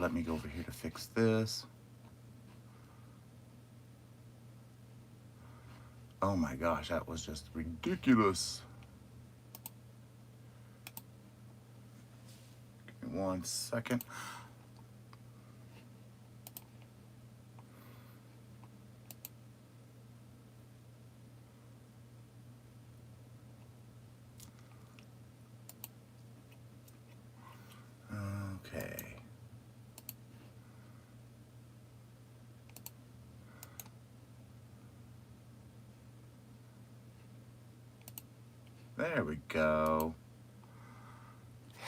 Let me go over here to fix this. Oh my gosh, that was just ridiculous. Give me 1 second. Okay. There we go.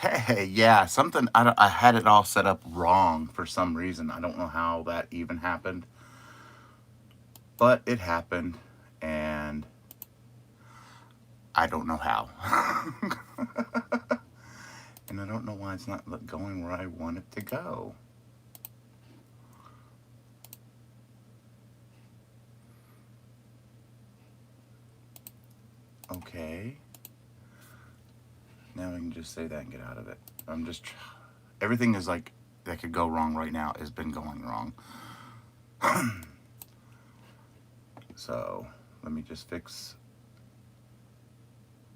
Hey, yeah, something, I had it all set up wrong for some reason. I don't know how that even happened, but it happened, and I don't know how. And I don't know why it's not going where I want it to go. Okay. Now we can just say that and get out of it. I'm just, everything is like, that could go wrong right now has been going wrong. So, let me just fix,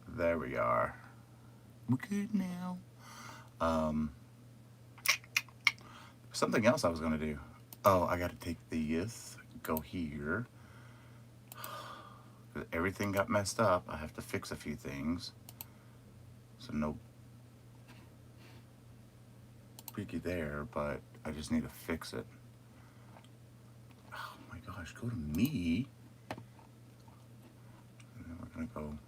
there we are. We're good now. Something else I was gonna do. Oh, I gotta take this, go here. Everything got messed up. I have to fix a few things. So no biggie there, but I just need to fix it. Oh my gosh, go to me. And then we're gonna go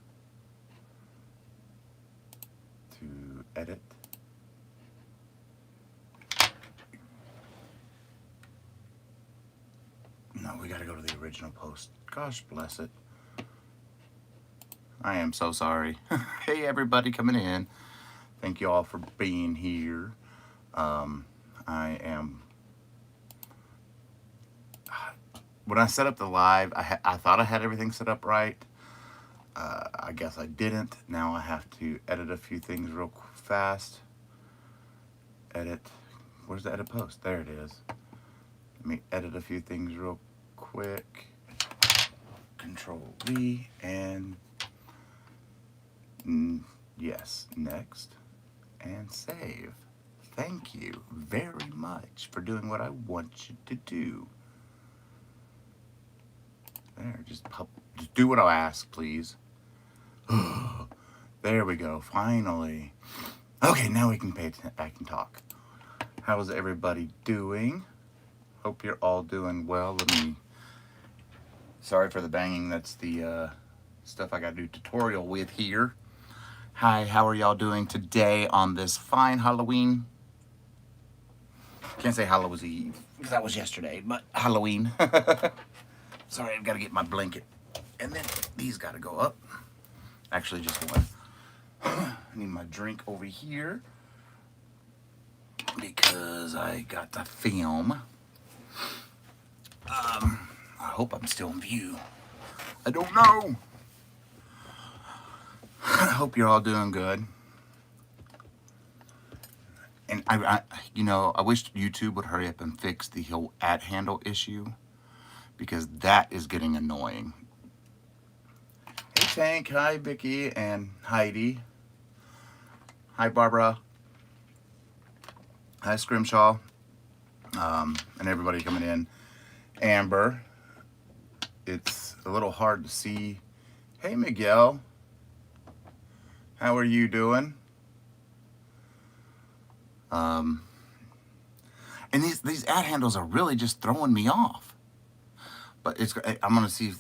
to edit. No, we gotta go to the original post. Gosh bless it. I am so sorry. Hey everybody coming in. Thank you all for being here. I am, when I set up the live, I thought I had everything set up right. I guess I didn't. Now I have to edit a few things real fast. Edit. Where's the edit post? There it is. Let me edit a few things real quick. Control V and yes, next and save. Thank you very much for doing what I want you to do. There, just do what I ask, please. There we go, finally. Okay, now we can I can talk. How's everybody doing? Hope you're all doing well. Sorry for the banging. That's the stuff I got to do tutorial with here. Hi, how are y'all doing today on this fine Halloween? Can't say Halloween Eve because that was yesterday, but Halloween. Sorry, I've got to get my blanket. And then these got to go up. Actually, just one. I need my drink over here because I got the film. I hope I'm still in view. I don't know. I hope you're all doing good. And I wish YouTube would hurry up and fix the whole @ handle issue because that is getting annoying. Hey Tank, hi Vicky and Heidi. Hi Barbara. Hi Scrimshaw. And everybody coming in. Amber. It's a little hard to see. Hey Miguel. How are you doing? And these @ handles are really just throwing me off. But I'm gonna see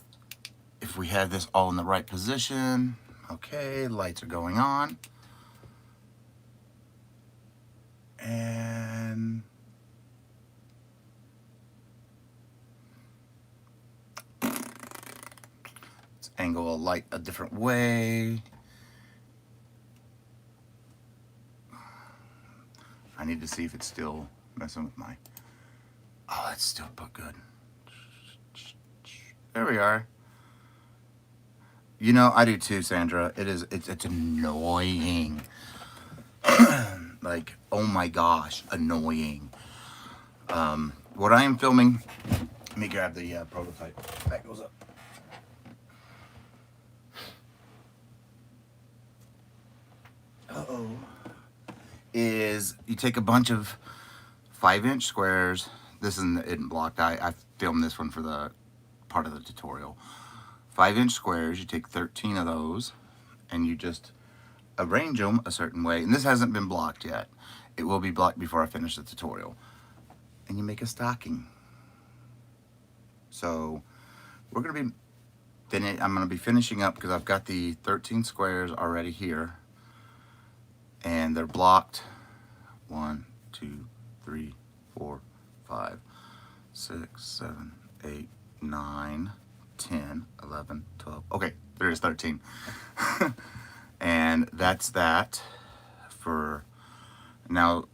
if we have this all in the right position. Okay, lights are going on. And let's angle a light a different way. I need to see if it's still messing with my, oh, that's still put good. There we are. You know, I do too, Sandra. It's annoying. Like, oh my gosh, annoying. What I am filming, let me grab the prototype. That goes up. Is you take a bunch of 5-inch squares. This isn't blocked. I filmed this one for the part of the tutorial. 5-inch squares. You take 13 of those, and you just arrange them a certain way. And this hasn't been blocked yet. It will be blocked before I finish the tutorial. And you make a stocking. So we're gonna be I'm gonna be finishing up because I've got the 13 squares already here, and they're blocked. 1, 2, 3, 4, 5, 6, 7, 8, 9, 10, 11, 12. Okay, there's 13. And that's that for now.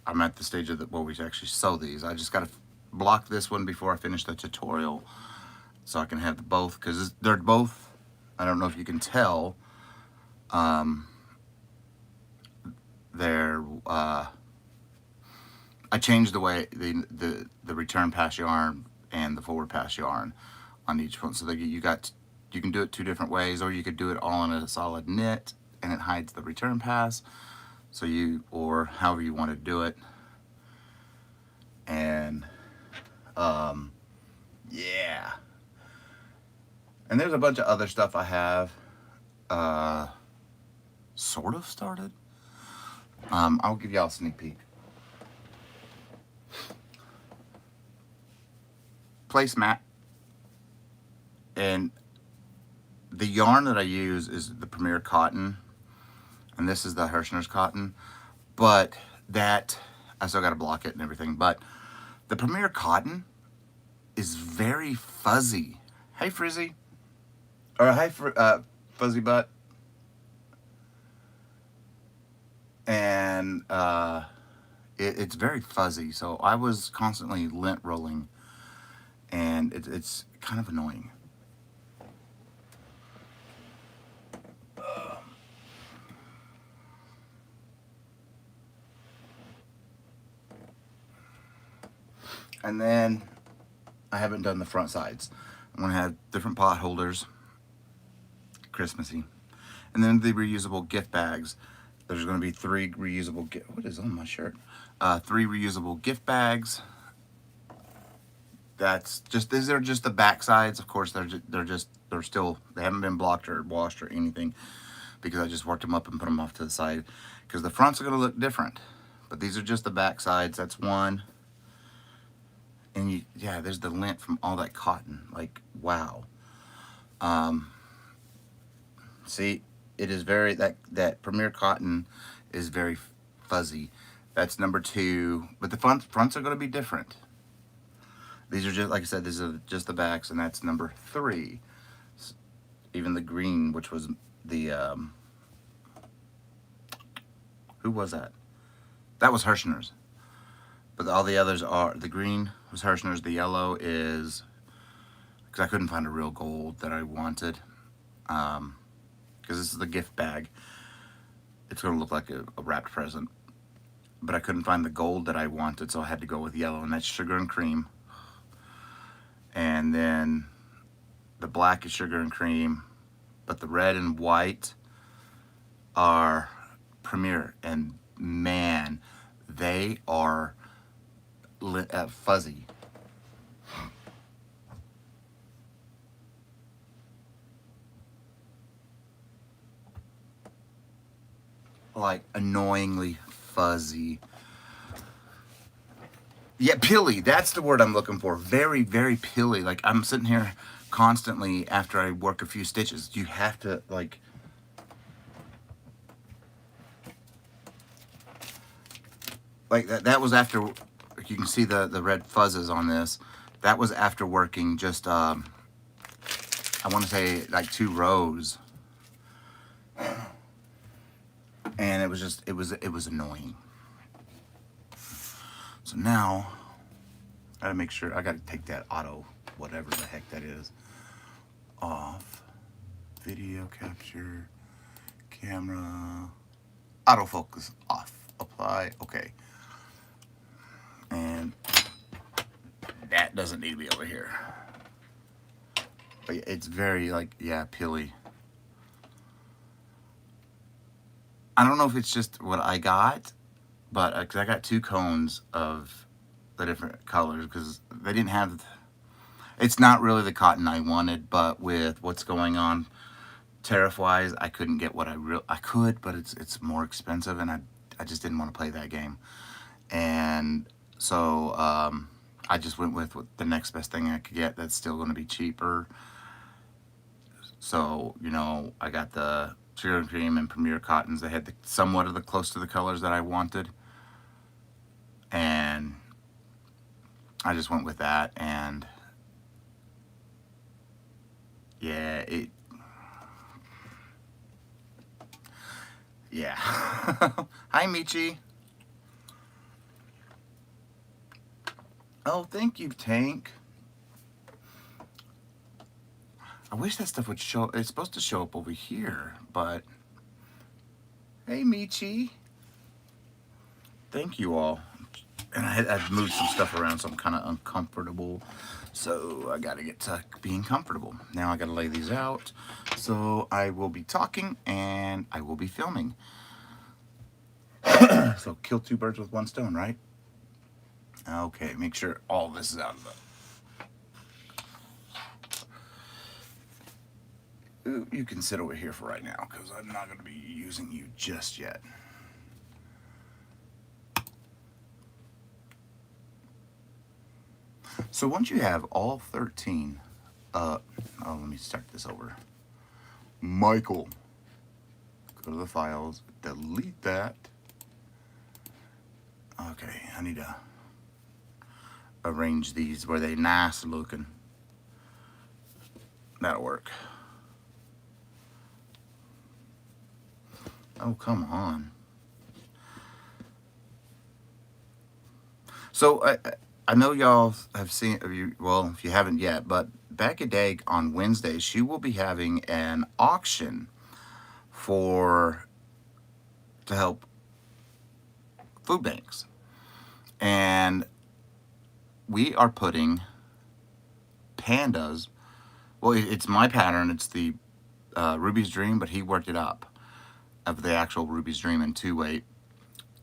I'm at the stage of where we actually sew these. I just got to block this one before I finish the tutorial so I can have the both, because they're both, I don't know if you can tell, they're I changed the way the return pass yarn and the forward pass yarn on each one, so that you can do it 2 different ways, or you could do it all in a solid knit and it hides the return pass, so or however you want to do it. And yeah, and there's a bunch of other stuff I have sort of started. I'll give y'all a sneak peek. Placemat, and the yarn that I use is the Premier cotton, and this is the Hirschner's cotton, but that I still got to block it and everything. But the Premier cotton is very fuzzy. Hey Frizzy, or hi Fuzzy Butt, and it's very fuzzy. So I was constantly lint rolling, and it's kind of annoying. And then I haven't done the front sides. I'm gonna have different pot holders, Christmassy, and then the reusable gift bags. There's gonna be 3 reusable what is on my shirt? 3 reusable gift bags. These are just the back sides. Of course, they haven't been blocked or washed or anything, because I just worked them up and put them off to the side, because the fronts are gonna look different. But these are just the back sides. That's one. And yeah, there's the lint from all that cotton. Like, wow. See, it is very, that Premier cotton is very fuzzy. That's number 2. But the fronts are going to be different. These are just, like I said, these are just the backs, and that's number 3. Even the green, which was the, who was that? That was Hirschner's. But all the others are, the green was Hirschner's, the yellow is, because I couldn't find a real gold that I wanted, because this is the gift bag. It's going to look like a wrapped present, but I couldn't find the gold that I wanted, so I had to go with yellow, and that's sugar and cream. And then the black is sugar and cream, but the red and white are Premier, and man, they are fuzzy. Like, annoyingly fuzzy. Yeah, pilly. That's the word I'm looking for. Very, very pilly. Like, I'm sitting here constantly after I work a few stitches. You have to, like, that was after, you can see the red fuzzes on this. That was after working just, I want to say like 2 rows. And it was just, it was annoying. So now, I gotta make sure, I gotta take that auto, whatever the heck that is, off. Video capture, camera, autofocus off, apply, okay. And that doesn't need to be over here. But it's very, like, yeah, pilly. I don't know if it's just what I got, but because I got 2 cones of the different colors, because they didn't have, it's not really the cotton I wanted, but with what's going on tariff-wise, I couldn't get what I could, but it's more expensive, and I just didn't want to play that game. And so I just went with the next best thing I could get that's still going to be cheaper. So, you know, I got the Sugar Cream and Premier Cottons. They had somewhat of the close to the colors that I wanted. And I just went with that. And yeah, yeah. Hi, Michi. Oh, thank you, Tank. I wish that stuff would show. It's supposed to show up over here, but hey, Michi. Thank you all. And I've moved some stuff around, so I'm kind of uncomfortable. So I got to get to being comfortable. Now I got to lay these out. So I will be talking and I will be filming. So kill 2 birds with 1 stone, right? Okay, make sure all this is out of the... You can sit over here for right now, because I'm not going to be using you just yet. So once you have all 13, oh, let me start this over. Michael, go to the files, delete that. Okay, I need to arrange these where they're nice looking. That'll work. Oh, come on. So I know y'all have seen, well, if you haven't yet, but Back a Day on Wednesday, she will be having an auction to help food banks. And we are putting pandas, well, it's my pattern, it's the Ruby's Dream, but he worked it up, of the actual Ruby's Dream in 2-weight.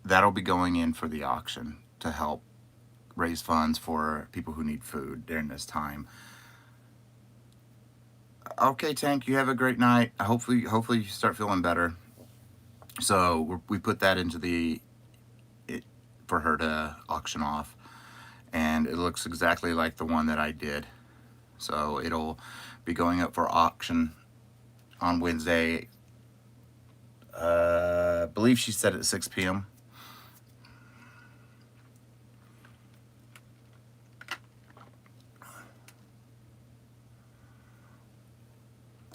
That'll be going in for the auction to help raise funds for people who need food during this time. Okay, Tank, you have a great night. Hopefully you start feeling better. So we put that into for her to auction off, and it looks exactly like the one that I did. So it'll be going up for auction on Wednesday. I believe she said at 6 p.m.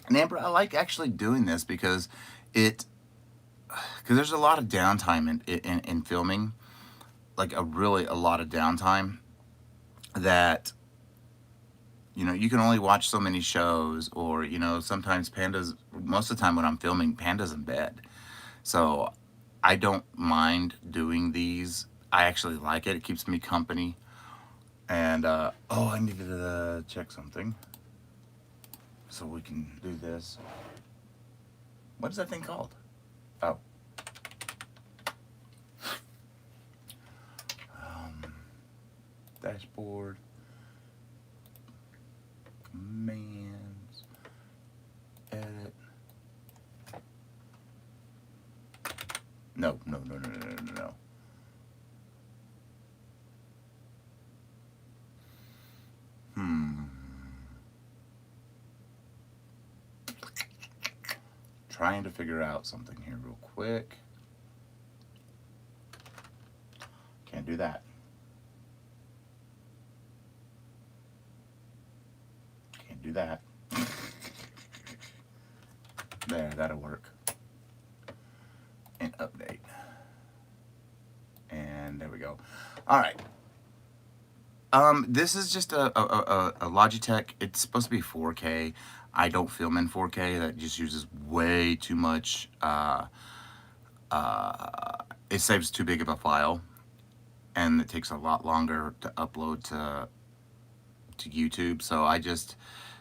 And Amber, I like actually doing this because there's a lot of downtime in filming, like a lot of downtime that, you know, you can only watch so many shows, or, you know, sometimes most of the time when I'm filming, Panda's in bed. So I don't mind doing these. I actually like it. It keeps me company. And, oh, I needed to check something. So we can do this. What is that thing called? Oh. Dashboard. Commands. Edit. No. Trying to figure out something here real quick. Can't do that. Can't do that. There, that'll work. And update. And there we go. All right. This is just a Logitech. It's supposed to be 4K. I don't film in 4K. That just uses way too much. It saves too big of a file, and it takes a lot longer to upload to to YouTube, so I just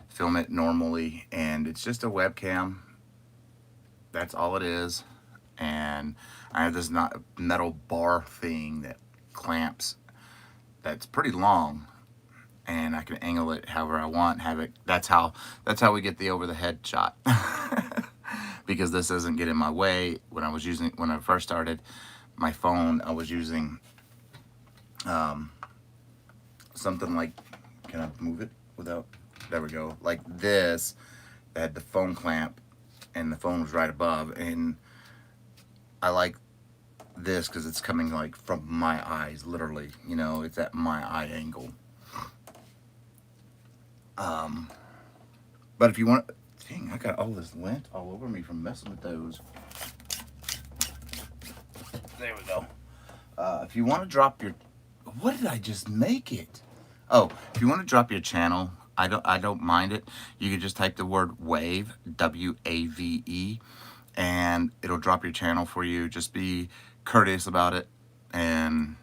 film it normally, and it's just a webcam. That's all it is. And I have this metal bar thing that clamps, that's pretty long, and I can angle it however I want, have it. That's how we get the over the head shot. Because this doesn't get in my way. When I first started my phone, I was using something like, can I move it without, there we go, like this, that had the phone clamp, and the phone was right above, and I like this because it's coming like from my eyes, literally, you know, it's at my eye angle. But if you want, dang, I got all this lint all over me from messing with those. There we go. If you want to drop your, what did I just make it? Oh, if you want to drop your channel, I don't mind it. You can just type the word wave, W-A-V-E, and it'll drop your channel for you. Just be courteous about it. And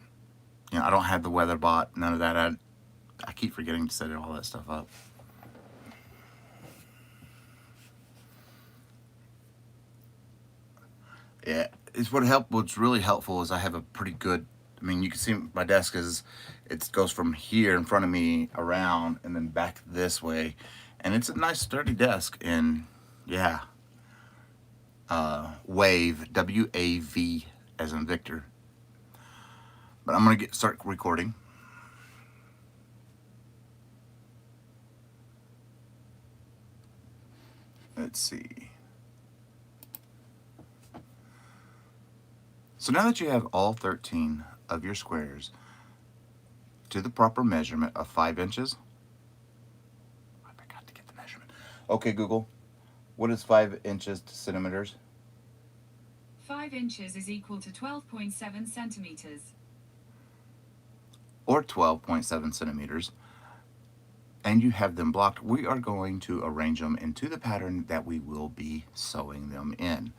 you know, I don't have the weather bot, none of that. I keep forgetting to set all that stuff up. Yeah, what's really helpful is I have a pretty good, I mean, you can see my desk it goes from here in front of me around and then back this way, and it's a nice sturdy desk. And yeah, wave, W-A-V as in Victor. But I'm gonna start recording. Let's see. So now that you have all 13 of your squares to the proper measurement of 5 inches, I forgot to get the measurement. Okay, Google, what is 5 inches to centimeters? 5 inches is equal to 12.7 centimeters. Or 12.7 centimeters. And you have them blocked. We are going to arrange them into the pattern that we will be sewing them in.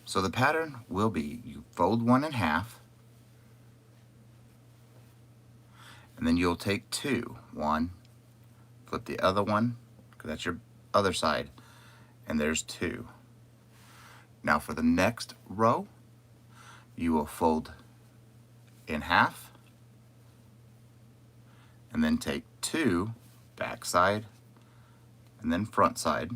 So the pattern will be, you fold one in half, and then you'll take two. One, flip the other one, because that's your other side, and there's two. Now for the next row, you will fold in half, and then take two, back side, and then front side.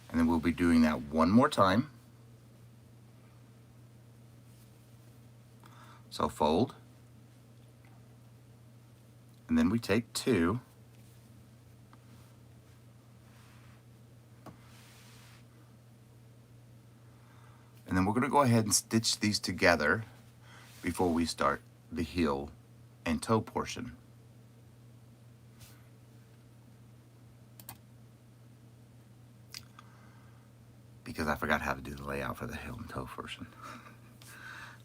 And then we'll be doing that one more time. So fold, and then we take two, and then we're going to go ahead and stitch these together before we start the heel and toe portion. Because I forgot how to do the layout for the heel and toe portion.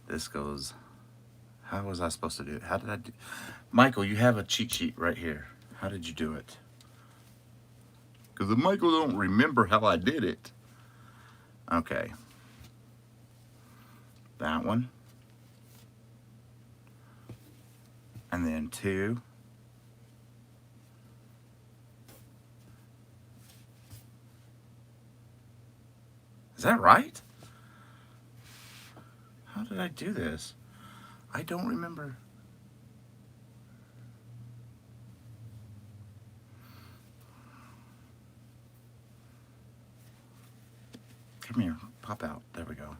This goes, how was I supposed to do it? How did I do? Michael, you have a cheat sheet right here. How did you do it? Because Michael don't remember how I did it. Okay. That one. And then two. Is that right? How did I do this? I don't remember. Come here, pop out. There we go.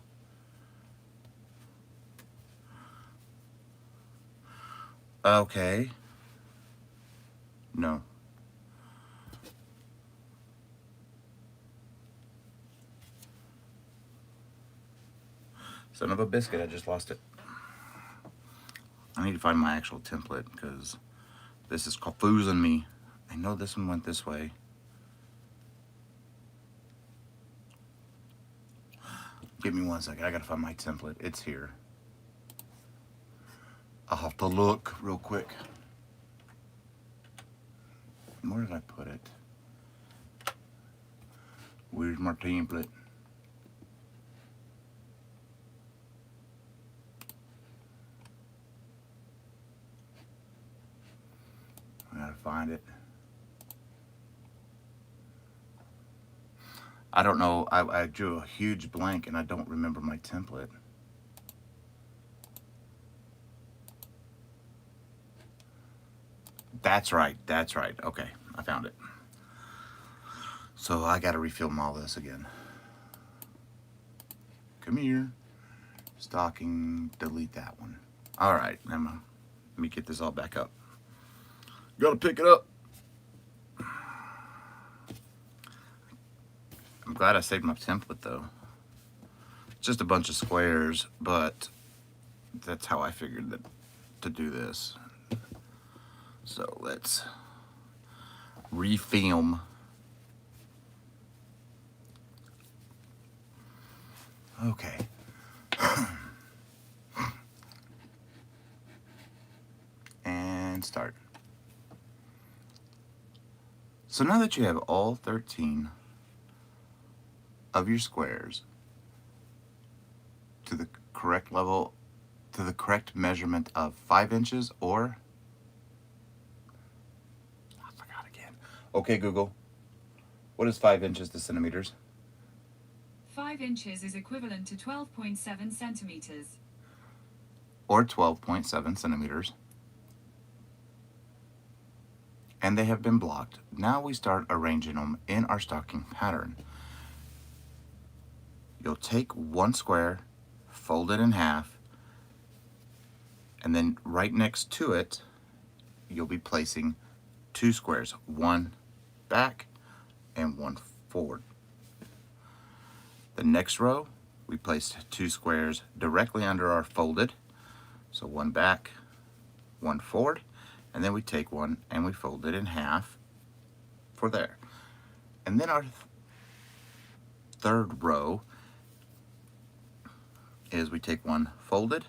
Okay. No. Son of a biscuit, I just lost it. I need to find my actual template because this is confusing me. I know this one went this way. Give me 1 second. I gotta find my template. It's here. I'll have to look real quick. Where did I put it? Where's my template? find it. I don't know. I drew a huge blank and I don't remember my template. That's right. That's right. Okay, I found it. So I got to refilm all this again. Come here. Stocking. Delete that one. All right, Emma. Let me get this all back up. Gotta pick it up. I'm glad I saved my template though. Just a bunch of squares, but that's how I figured that to do this. So let's refilm. Okay. And start. So now that you have all 13 of your squares to the correct level, to the correct measurement of 5 inches, or I forgot again. Okay, Google, what is 5 inches to centimeters? 5 inches is equivalent to 12.7 centimeters. Or 12.7 centimeters. And they have been blocked. Now we start arranging them in our stocking pattern. You'll take one square, fold it in half, and then right next to it, you'll be placing 2 squares, one back and one forward. The next row, we placed 2 squares directly under our folded, so one back, one forward, and then we take one and we fold it in half for there. And then our third row is we take one folded,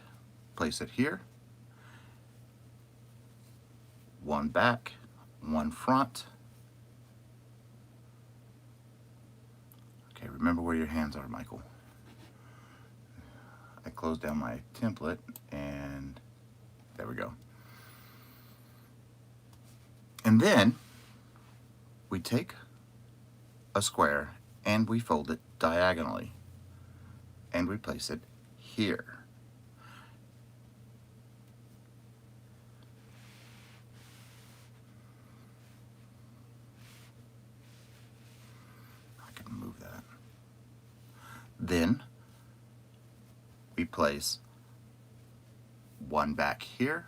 place it here, one back, one front. Okay, remember where your hands are, Michael. I closed down my template and there we go. And then we take a square and we fold it diagonally and we place it here. I can move that. Then we place one back here,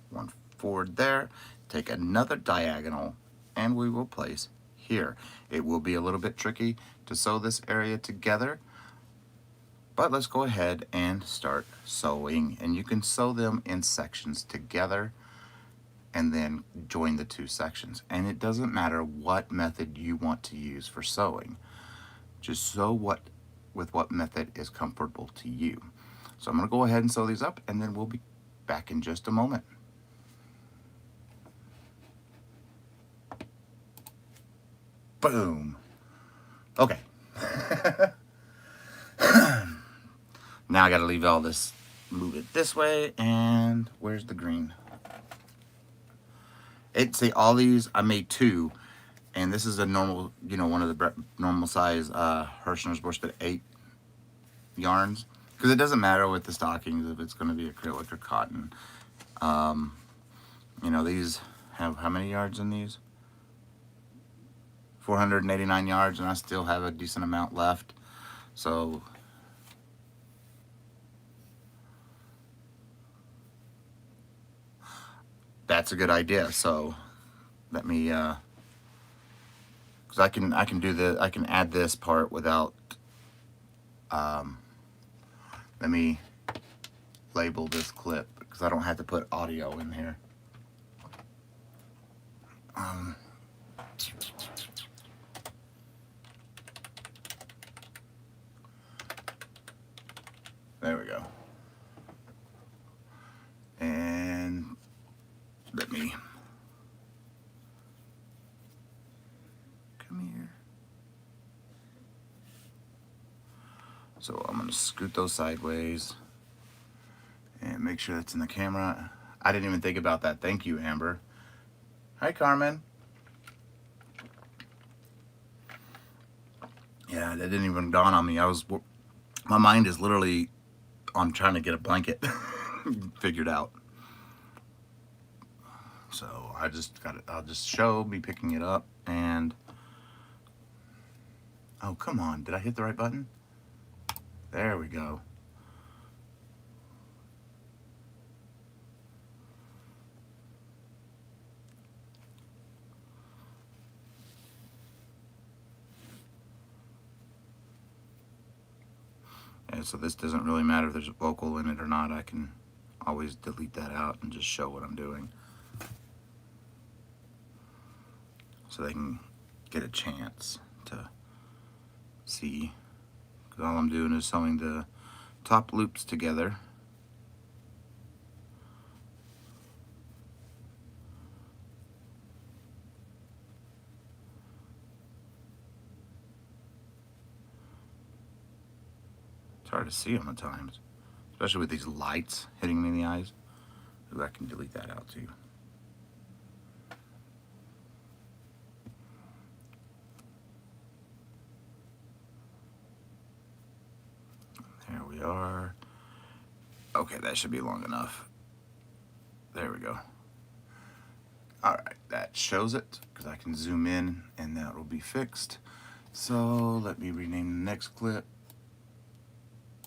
one forward there, take another diagonal, and we will place here. It will be a little bit tricky to sew this area together, but let's go ahead and start sewing. And you can sew them in sections together and then join the 2 sections. And it doesn't matter what method you want to use for sewing. Just sew with what method is comfortable to you. So I'm going to go ahead and sew these up, and then we'll be back in just a moment. Boom. Okay. Now I got to leave all this, move it this way, and where's the green? See, all these, I made 2, and this is a normal, you know, one of the normal size Hirschner's worsted 8 yarns, because it doesn't matter with the stockings if it's going to be acrylic or cotton. You know, these have how many yards in these? 489 yards, and I still have a decent amount left. So that's a good idea. So let me, because I can add this part without. Let me label this clip because I don't have to put audio in here. There we go. And let me come here. So I'm going to scoot those sideways and make sure that's in the camera. I didn't even think about that. Thank you, Amber. Hi, Carmen. Yeah, that didn't even dawn on me. My mind is literally on trying to get a blanket figured out. So I'll just show me picking it up and, oh, come on. Did I hit the right button? There we go. And so this doesn't really matter if there's a vocal in it or not. I can always delete that out and just show what I'm doing, so they can get a chance to see. Because all I'm doing is sewing the top loops together. It's hard to see them at times, especially with these lights hitting me in the eyes. Ooh, I can delete that out too. There we are. Okay, that should be long enough. There we go. All right, that shows it because I can zoom in and that will be fixed. So let me rename the next clip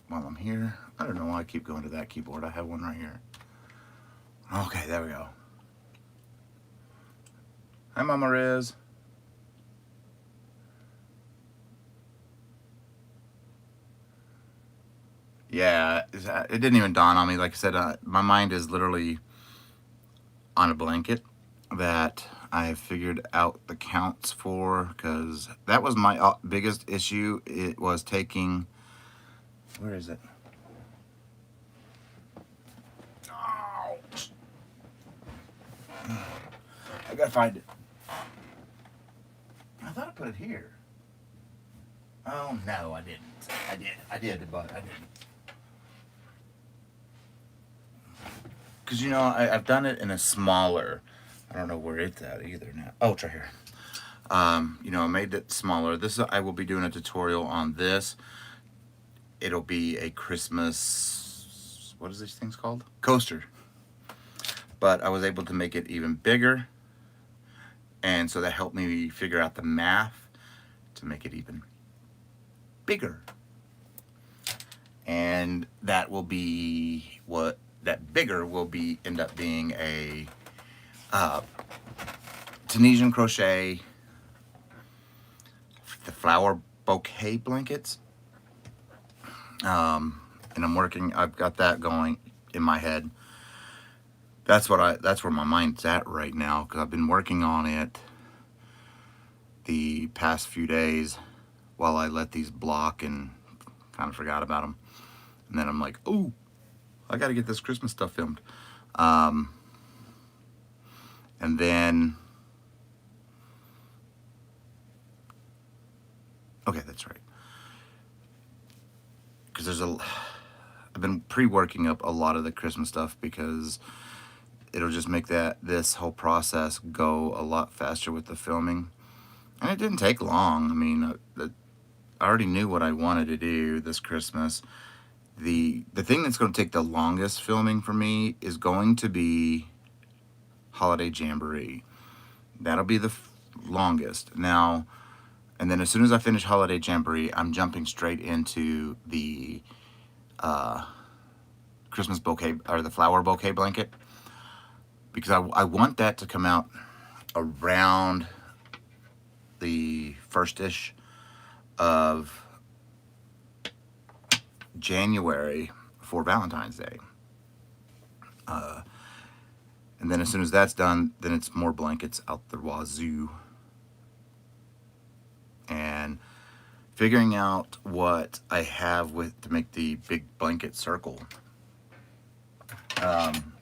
while I'm here. I don't know why I keep going to that keyboard. I have one right here. Okay, there we go. Hi, Mama Riz. Yeah, it didn't even dawn on me. Like I said, my mind is literally on a blanket that I have figured out the counts for, because that was my biggest issue. It was taking, where is it? Oh, I gotta find it. I thought I put it here. Oh no, I didn't. I did, but I didn't. Because you know, I've done it in a smaller. I don't know where it's at either now. Oh, it's right here. You know, I made it smaller. I will be doing a tutorial on this. It'll be a Christmas, what is these things called? Coaster. But I was able to make it even bigger. And so that helped me figure out the math to make it even bigger. And that will be that bigger will end up being a Tunisian crochet, the flower bouquet blankets. And I've got that going in my head. That's where my mind's at right now, because I've been working on it the past few days while I let these block and kind of forgot about them. And then I'm like, oh, I got to get this Christmas stuff filmed. And then, okay, that's right. Because I've been pre-working up a lot of the Christmas stuff, because it'll just make this whole process go a lot faster with the filming. And it didn't take long. I mean, I already knew what I wanted to do this Christmas. The thing that's going to take the longest filming for me is going to be Holiday Jamboree. That'll be the longest. Now, and then as soon as I finish Holiday Jamboree, I'm jumping straight into the Christmas bouquet, or the flower bouquet blanket, because I want that to come out around the first-ish of January for Valentine's Day. And then as soon as that's done, then it's more blankets out the wazoo. And figuring out what I have to make the big blanket circle.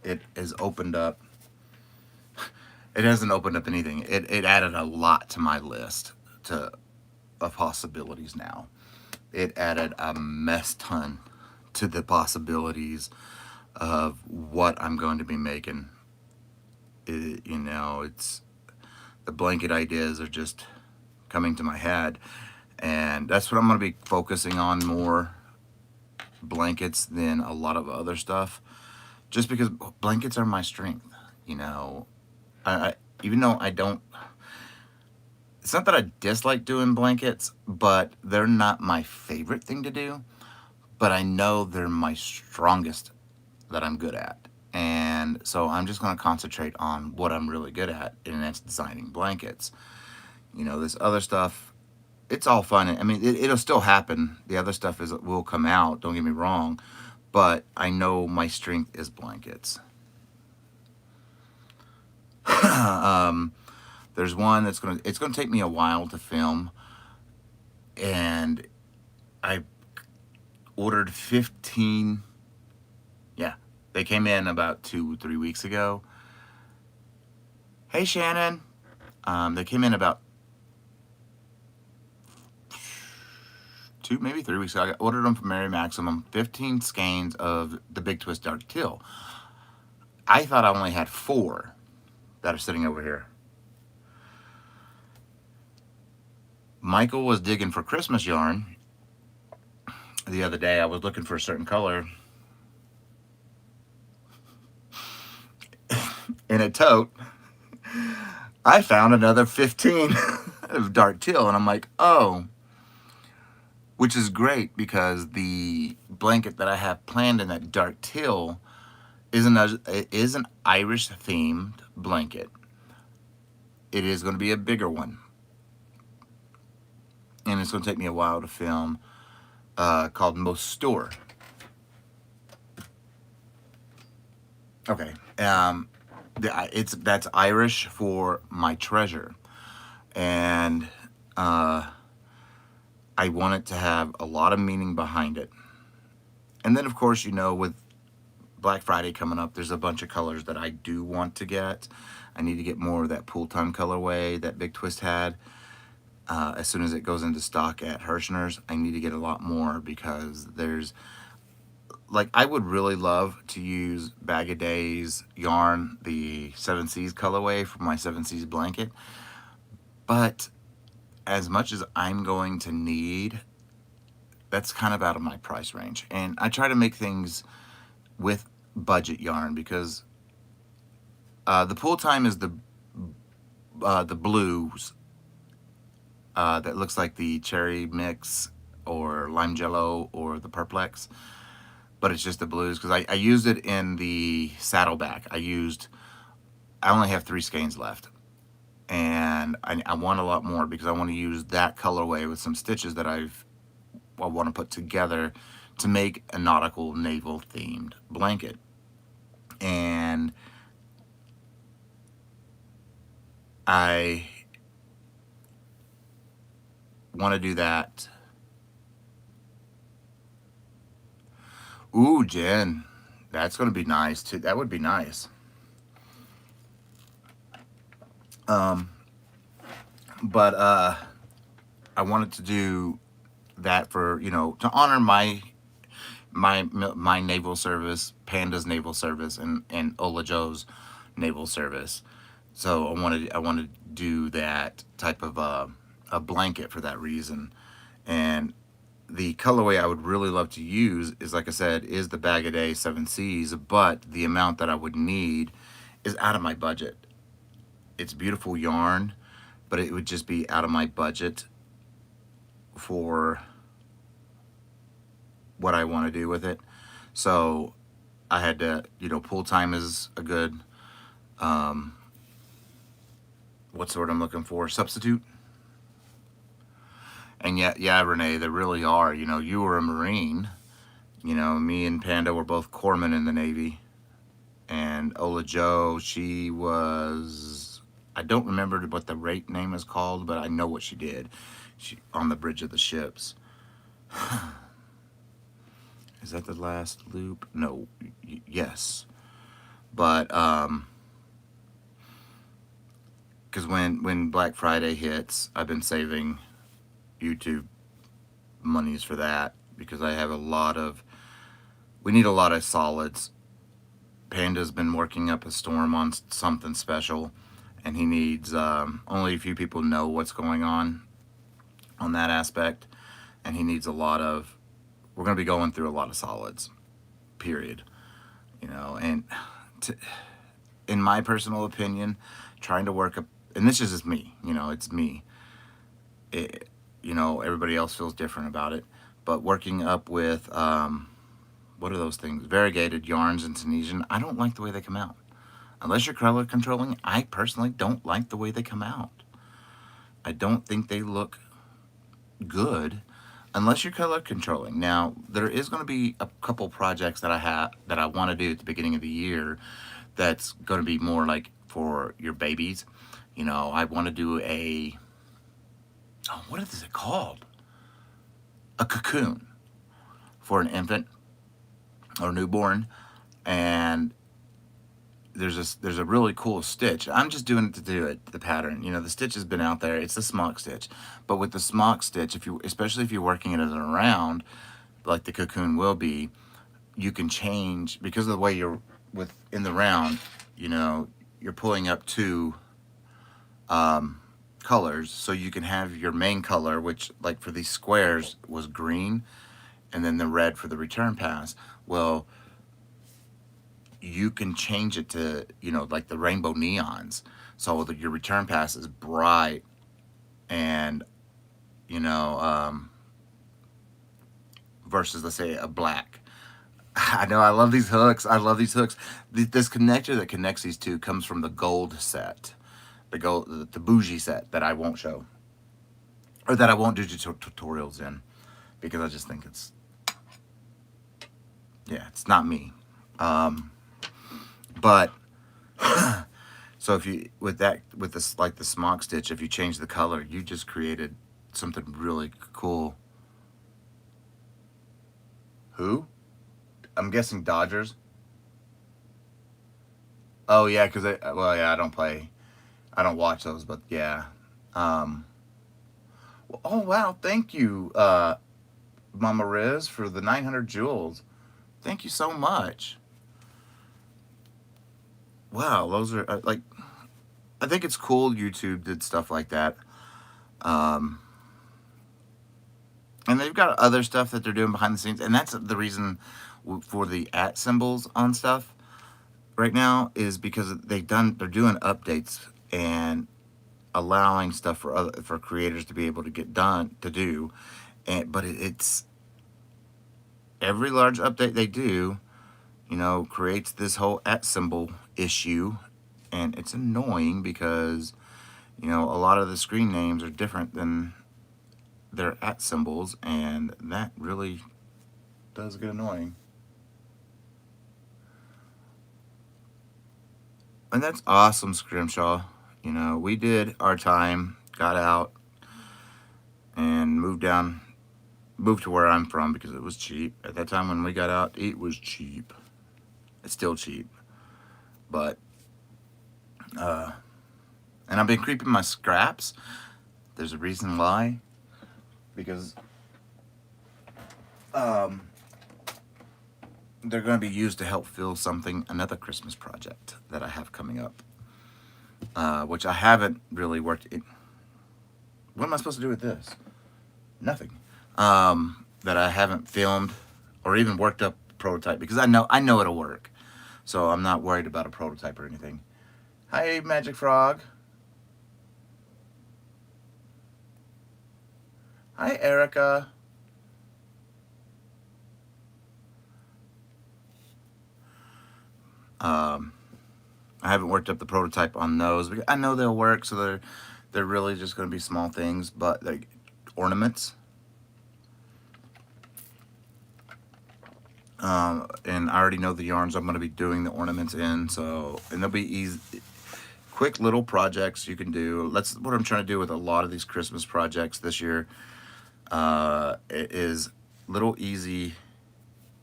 It has opened up. It hasn't opened up anything. It added a lot to my list of possibilities now. It added a mess ton to the possibilities of what I'm going to be making. You know, the blanket ideas are just coming to my head. And that's what I'm going to be focusing on more, blankets, than a lot of other stuff. Just because blankets are my strength, you know. I even though I don't, it's not that I dislike doing blankets, but they're not my favorite thing to do. But I know they're my strongest that I'm good at. And so I'm just going to concentrate on what I'm really good at, and that's designing blankets. You know, this other stuff, it's all fun. I mean, it'll still happen. The other stuff will come out, don't get me wrong. But I know my strength is blankets. There's one it's gonna take me a while to film, and I ordered 15. Yeah, they came in about 2-3 weeks ago. Hey Shannon, they came in about maybe 3 weeks ago. I ordered them from Mary Maximum. 15 skeins of the Big Twist Dark Teal. I thought I only had 4 that are sitting over here. Michael was digging for Christmas yarn the other day. I was looking for a certain color in a tote. I found another 15 of dark teal, and I'm like, oh, which is great because the blanket that I have planned in that dark teal is an Irish themed blanket. It is going to be a bigger one, and it's going to take me a while to film, called Most Store. Okay, that's Irish for my treasure, and I want it to have a lot of meaning behind it. And then, of course, you know, with Black Friday coming up, there's a bunch of colors that I do want to get. I need to get more of that pool time colorway that Big Twist had. As soon as it goes into stock at Hirschner's, I need to get a lot more, because there's, like, I would really love to use Bag of Days yarn, the 7 Seas colorway for my 7 Seas blanket. But as much as I'm going to need, that's kind of out of my price range. And I try to make things with budget yarn, because the pool time is the blues that looks like the cherry mix or lime jello or the Perplex, but it's just the blues, because I used it in the saddleback. I only have 3 skeins left, and I want a lot more, because I want to use that colorway with some stitches that I want to put together to make a nautical naval themed blanket. And I want to do that. Ooh, Jen, that's going to be nice too. That would be nice. But I wanted to do that for, you know, to honor my naval service, Panda's naval service, and Ola Joe's naval service. So I wanted to do that type of a blanket for that reason. And the colorway I would really love to use is, like I said, is the Bag of Day 7 Seas, but the amount that I would need is out of my budget. It's beautiful yarn, but it would just be out of my budget for what I want to do with it. So I had to, you know, pool time is a good, what's the word I'm looking for? Substitute. And yeah, Renee, there really are. You know, you were a Marine. You know, me and Panda were both corpsmen in the Navy. And Ola Joe, she was, I don't remember what the rate name is called, but I know what she did. She on the bridge of the ships. Is that the last loop? No. Yes. But because when Black Friday hits, I've been saving YouTube monies for that, because I have we need a lot of solids. Panda's been working up a storm on something special, and he needs only a few people know what's going on that aspect, and he needs a lot of. We're going to be going through a lot of solids, period. You know, and to, in my personal opinion, trying to work up, and this is just me. You know, it's me. It, you know, everybody else feels different about it, but working up with what are those things? Variegated yarns in Tunisian. I don't like the way they come out. Unless you're color controlling, I personally don't like the way they come out. I don't think they look good unless you're color controlling. Now, there is going to be a couple projects that I want to do at the beginning of the year that's going to be more like for your babies. You know, I want to do what is it called? A cocoon for an infant or newborn, and there's a really cool stitch. I'm just doing it to do it, the pattern. You know, the stitch has been out there. It's the smock stitch. But with the smock stitch, especially if you're working it as a round, like the cocoon will be, you can change because of the way you're in the round, you know, you're pulling up two colors, so you can have your main color, which like for these squares was green, and then the red for the return pass. Well, you can change it to, you know, like the rainbow neons, so that your return pass is bright and, you know, versus, let's say, a black. I know, I love these hooks. I love these hooks. This connector that connects these two comes from the gold set, the bougie set that I won't show, or that I won't do tutorials in, because I just think it's, yeah, it's not me. But so if you with this, like the smock stitch, if you change the color, you just created something really cool. Who? I'm guessing Dodgers. Oh yeah, because well, yeah, I don't watch those, but yeah. Oh wow, thank you, Mama Riz, for the 900 jewels. Thank you so much. Wow, those are like, I think it's cool YouTube did stuff like that. And they've got other stuff that they're doing behind the scenes, and that's the reason for the @ symbols on stuff right now, is because they're doing updates and allowing stuff for creators to be able to get done to do, but it's every large update they do, you know, creates this whole @ symbol issue, and it's annoying because, you know, a lot of the screen names are different than their @ symbols, and that really does get annoying. And that's awesome, Scrimshaw. You know, we did our time, got out, and moved to where I'm from because it was cheap. At that time when we got out, it was cheap. It's still cheap. But, and I've been creeping my scraps. There's a reason why. Because, they're going to be used to help fill another Christmas project that I have coming up. Which I haven't really worked in. What am I supposed to do with this? Nothing. That I haven't filmed or even worked up prototype, because I know it'll work. So I'm not worried about a prototype or anything. Hi, Magic Frog. Hi, Erica. I haven't worked up the prototype on those because I know they'll work, so they're really just going to be small things, but like ornaments. And I already know the yarns I'm going to be doing the ornaments in, and they'll be easy, quick little projects you can do. That's what I'm trying to do with a lot of these Christmas projects this year. It is little easy,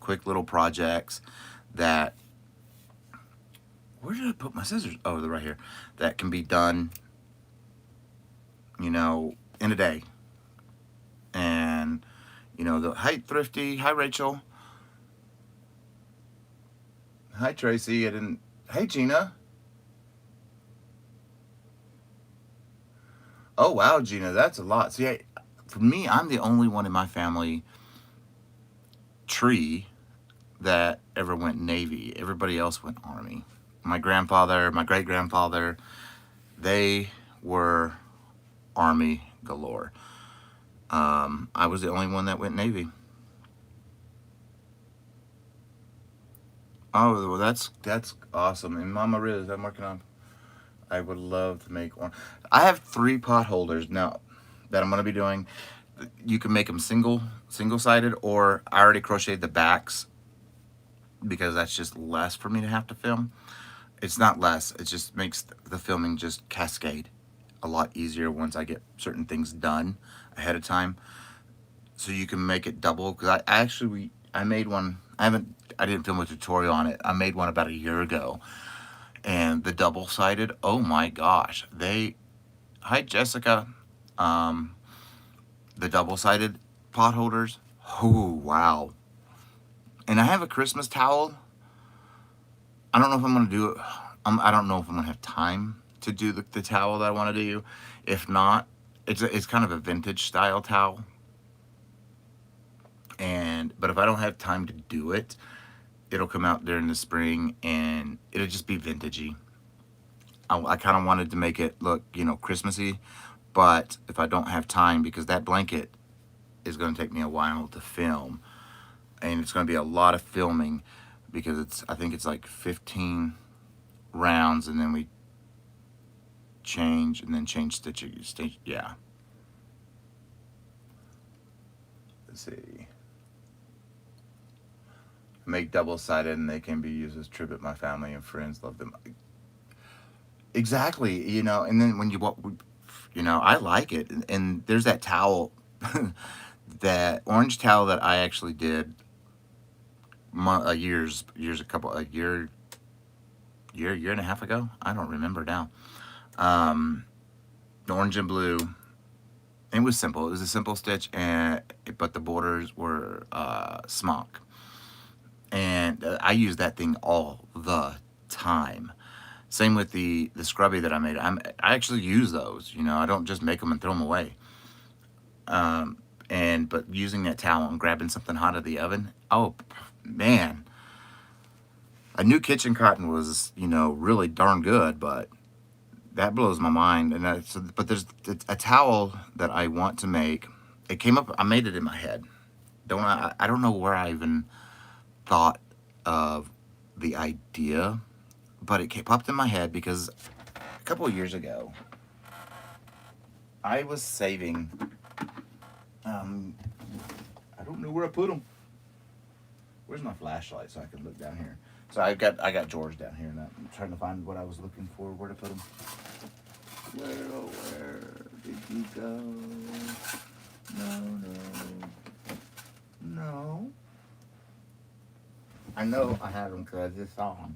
quick little projects that, where did I put my scissors? Oh, they're right here. That can be done, you know, in a day. And, you know, hi Thrifty, hi Rachel. Hi Tracy, hey Gina. Oh wow, Gina, that's a lot. See, for me, I'm the only one in my family tree that ever went Navy. Everybody else went Army. My grandfather, my great grandfather, they were Army galore. I was the only one that went Navy. Oh, well, that's awesome. And Mama Riz, I'm working on. I would love to make one. I have 3 pot holders now that I'm gonna be doing. You can make them single sided, or I already crocheted the backs because that's just less for me to have to film. It's not less. It just makes the filming just cascade a lot easier once I get certain things done ahead of time. So you can make it double, because I made one. I didn't film a tutorial on it. I made one about a year ago, and the double sided. Oh my gosh, Hi Jessica. Um, the double sided pot holders. Oh wow. And I have a Christmas towel. I don't know if I'm gonna do it. I don't know if I'm gonna have time to do the towel that I want to do. If not, it's kind of a vintage style towel. But if I don't have time to do it, it'll come out during the spring and it'll just be vintagey. I kind of wanted to make it look, Christmassy, but if I don't have time, because that blanket is going to take me a while to film, and it's going to be a lot of filming, because I think it's like 15 rounds, and then we change, and then change stitches. Yeah. Let's see. Make double-sided, and they can be used as tribute. My family and friends love them. Exactly, and then when I like it. And there's that towel, that orange towel that I actually did a year and a half ago. I don't remember now. Orange and blue. It was simple. It was a simple stitch, but the borders were smock. And I use that thing all the time. Same with the scrubby that I made. I actually use those. I don't just make them and throw them away. But using that towel and grabbing something hot out of the oven. Oh man, I knew kitchen cotton was really darn good, but that blows my mind. But there's a towel that I want to make. It came up. I made it in my head. I don't know where I even thought of the idea, but it popped in my head because a couple of years ago I was saving. I don't know where I put them. Where's my flashlight so I can look down here? So I got George down here, and I'm trying to find what I was looking for. Where to put him? Where did you go? No. I know I had them because I just saw them.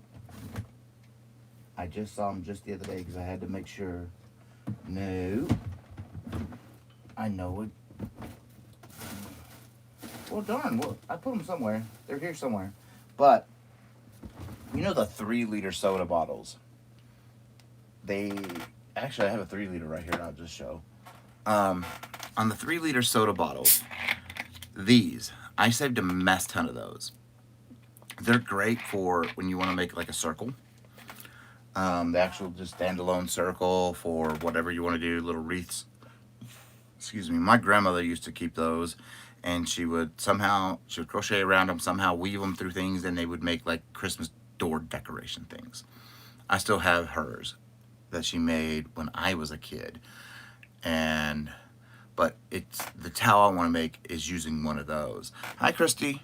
I just saw them just the other day because I had to make sure. No. I know it. Well, darn. Well, I put them somewhere. They're here somewhere. But, the 3-liter soda bottles. Actually, I have a 3-liter right here. I'll just show. On the 3-liter soda bottles, I saved a mess ton of those. They're great for when you want to make like a circle. The actual just standalone circle for whatever you want to do, little wreaths. Excuse me. My grandmother used to keep those, and she would crochet around them, somehow weave them through things, and they would make like Christmas door decoration things. I still have hers that she made when I was a kid, but it's the towel I want to make is using one of those. Hi, Christy.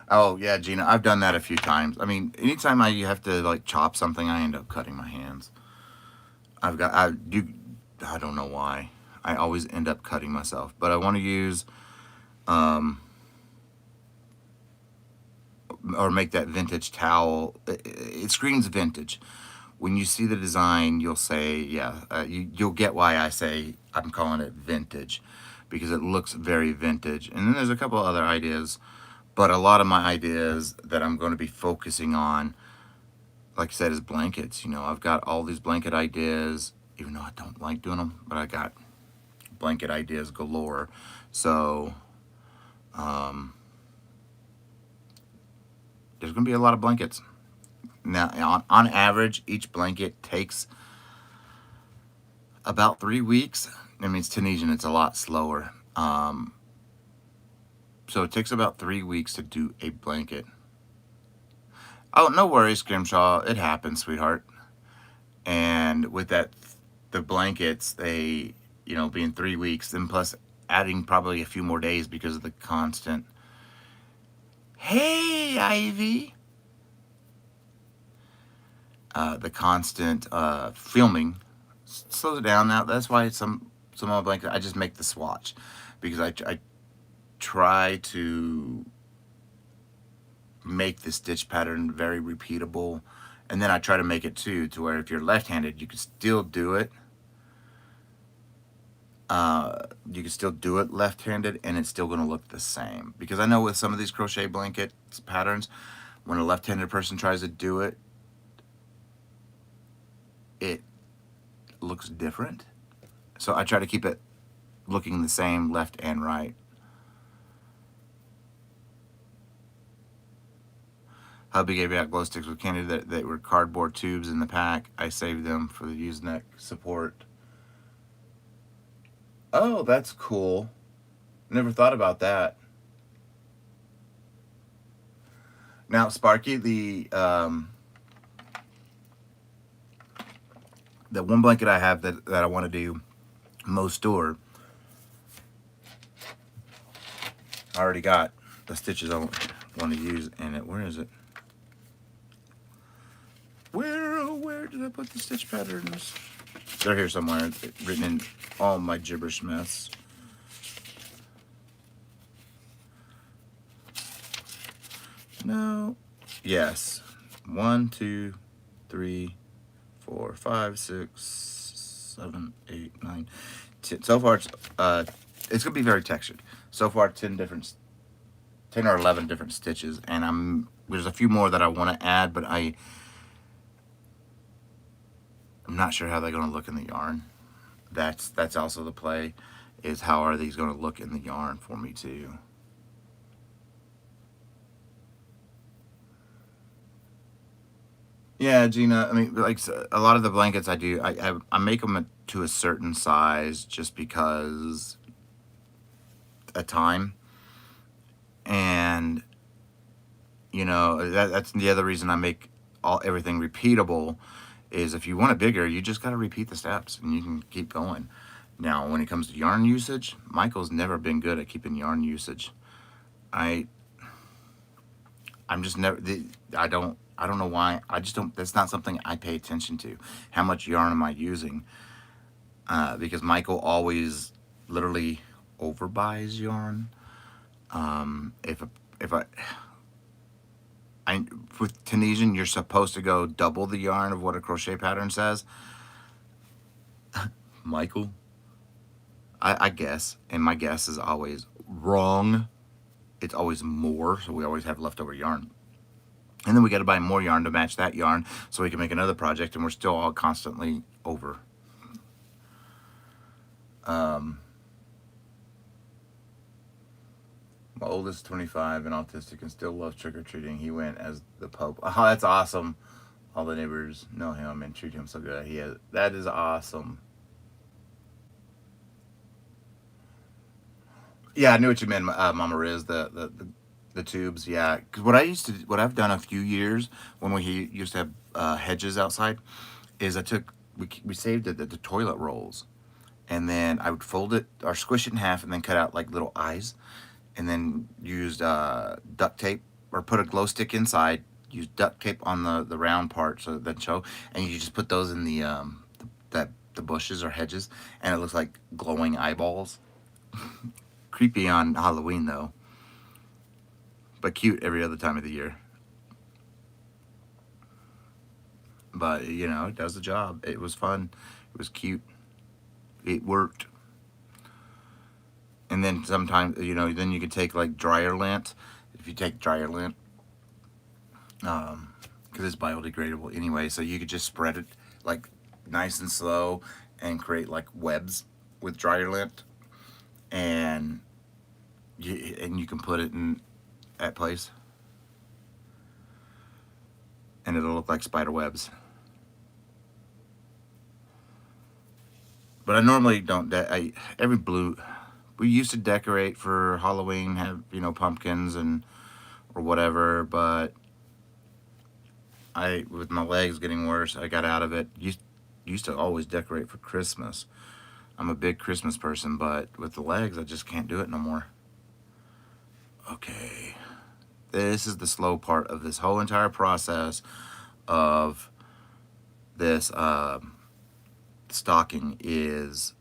Oh yeah, Gina, I've done that a few times. I mean, anytime I have to like chop something, I end up cutting my hands. I don't know why. I always end up cutting myself, but I want to use, or make that vintage towel. It screams vintage, when you see the design, you'll say, yeah, you'll get why I say I'm calling it vintage, because it looks very vintage. And then there's a couple other ideas, but a lot of my ideas that I'm going to be focusing on, like I said, is blankets. You know, I've got all these blanket ideas, even though I don't like doing them, but I got blanket ideas galore. So there's going to be a lot of blankets. Now, on average, each blanket takes about 3 weeks. I mean, it's Tunisian, it's a lot slower. So it takes about 3 weeks to do a blanket. Oh, no worries, Grimshaw. It happens, sweetheart. And with that, the blankets, they, you know, being 3 weeks, then plus adding probably a few more days because of the constant. Hey, Ivy. The constant filming slows it down. Now that's why some of my blankets I just make the swatch, because I try to make the stitch pattern very repeatable, and then I try to make it too to where if you're left-handed, you can still do it. You can still do it left-handed, and it's still going to look the same. Because I know with some of these crochet blanket patterns, when a left-handed person tries to do it, it looks different. So I try to keep it looking the same left and right. Hubby gave me out glow sticks with candy that were cardboard tubes in the pack. I saved them for the use neck support. Oh, that's cool. Never thought about that. Now, Sparky, the one blanket I have that I want to do Mo store, I already got the stitches I want to use in it. Where is it? Where did I put the stitch patterns? They're here somewhere, written in all my gibberish mess. No. Yes. 1, 2, 3, 4, 5, 6, 7, 8, 9, 10. So far, it's gonna be very textured. So far, 10 or 11 different stitches, and there's a few more that I want to add, but I'm not sure how they're gonna look in the yarn. That's also the play, is how are these gonna look in the yarn for me too. Yeah, Gina. I mean, like a lot of the blankets I do, I make them to a certain size just because a time, and you know that's the other reason I make everything repeatable. Is if you want it bigger, you just got to repeat the steps and you can keep going. Now, when it comes to yarn usage, Michael's never been good at keeping yarn usage. I'm just never. I don't know why. I just don't. That's not something I pay attention to. How much yarn am I using? Because Michael always literally overbuys yarn. If I with Tunisian, you're supposed to go double the yarn of what a crochet pattern says. Michael, I guess, and my guess is always wrong. It's always more, so we always have leftover yarn. And then we got to buy more yarn to match that yarn so we can make another project, and we're still all constantly over. My oldest is 25 and autistic and still loves trick-or-treating. He went as the Pope. Oh, that's awesome. All the neighbors know him and treat him so good. That is awesome. Yeah, I knew what you meant, Mama Riz. The tubes, yeah. Because what I've done a few years when we used to have hedges outside, is we saved the toilet rolls, and then I would fold it or squish it in half, and then cut out like little eyes, and then used duct tape or put a glow stick inside. Use duct tape on the round part so that show, and you just put those in the bushes or hedges, and it looks like glowing eyeballs. Creepy on Halloween though, but cute every other time of the year. But, you know, it does the job. It was fun. It was cute. It worked. And then sometimes, you know, then you could take like dryer lint. If you take dryer lint, because it's biodegradable anyway, so you could just spread it like nice and slow and create like webs with dryer lint, and you can put it in at place, and it'll look like spider webs. But I normally don't. Every blue, we used to decorate for Halloween, have, you know, pumpkins and or whatever. But with my legs getting worse, I got out of it. Used to always decorate for Christmas. I'm a big Christmas person, but with the legs, I just can't do it no more. Okay, this is the slow part of this whole entire process of this stocking, is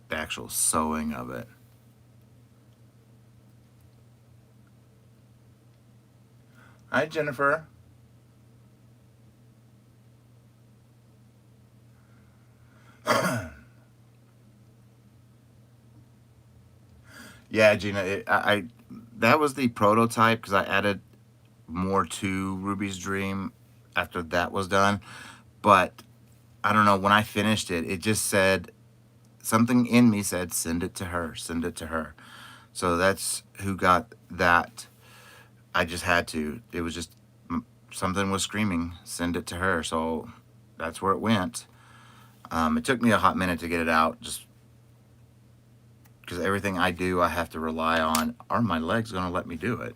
the actual sewing of it. Hi, Jennifer. Yeah, Gina, that was the prototype, because I added more to Ruby's Dream after that was done. But I don't know, when I finished it, it just said, something in me said, send it to her, send it to her. So that's who got that. I just had to. It was just, something was screaming, send it to her. So that's where it went. It took me a hot minute to get it out, just because everything I do, I have to rely on, are my legs going to let me do it?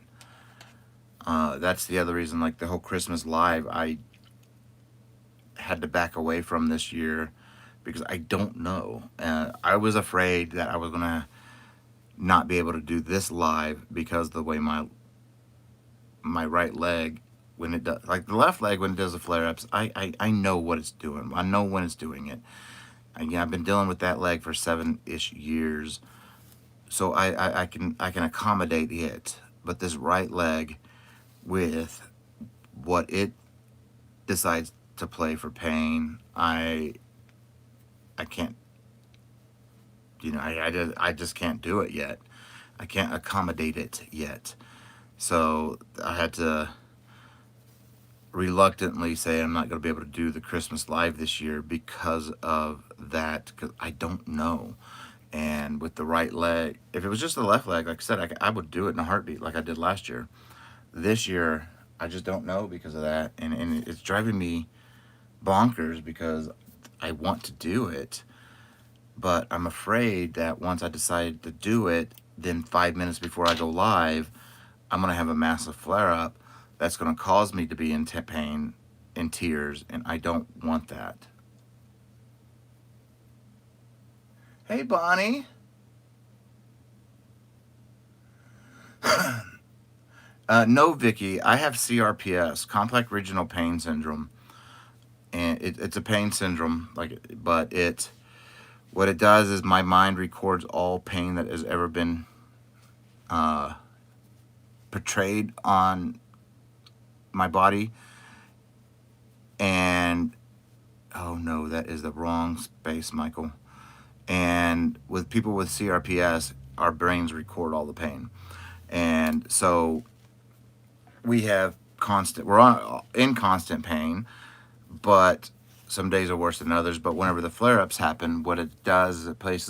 That's the other reason, like the whole Christmas live, I had to back away from this year, because I don't know. I was afraid that I was going to not be able to do this live because the way my right leg, when it does, like the left leg, when it does the flare-ups, I know what it's doing. I know when it's doing it. I've been dealing with that leg for 7-ish years, so I can accommodate it. But this right leg, with what it decides to play for pain, I can't, you know, I just can't do it yet. I can't accommodate it yet. So I had to reluctantly say I'm not going to be able to do the Christmas live this year because of that, because I don't know. And with the right leg, if it was just the left leg, like I said, I would do it in a heartbeat like I did last year. This year, I just don't know because of that. And it's driving me bonkers, because I want to do it, but I'm afraid that once I decide to do it, then 5 minutes before I go live, I'm going to have a massive flare-up that's going to cause me to be in pain, in tears, and I don't want that. Hey, Bonnie. No, Vicky, I have CRPS, complex regional pain syndrome, and it's a pain syndrome, but what it does is my mind records all pain that has ever been portrayed on my body, and oh no, that is the wrong space, Michael. And with people with CRPS, our brains record all the pain, and so we're in constant pain, but some days are worse than others. But whenever the flare-ups happen, what it does is it plays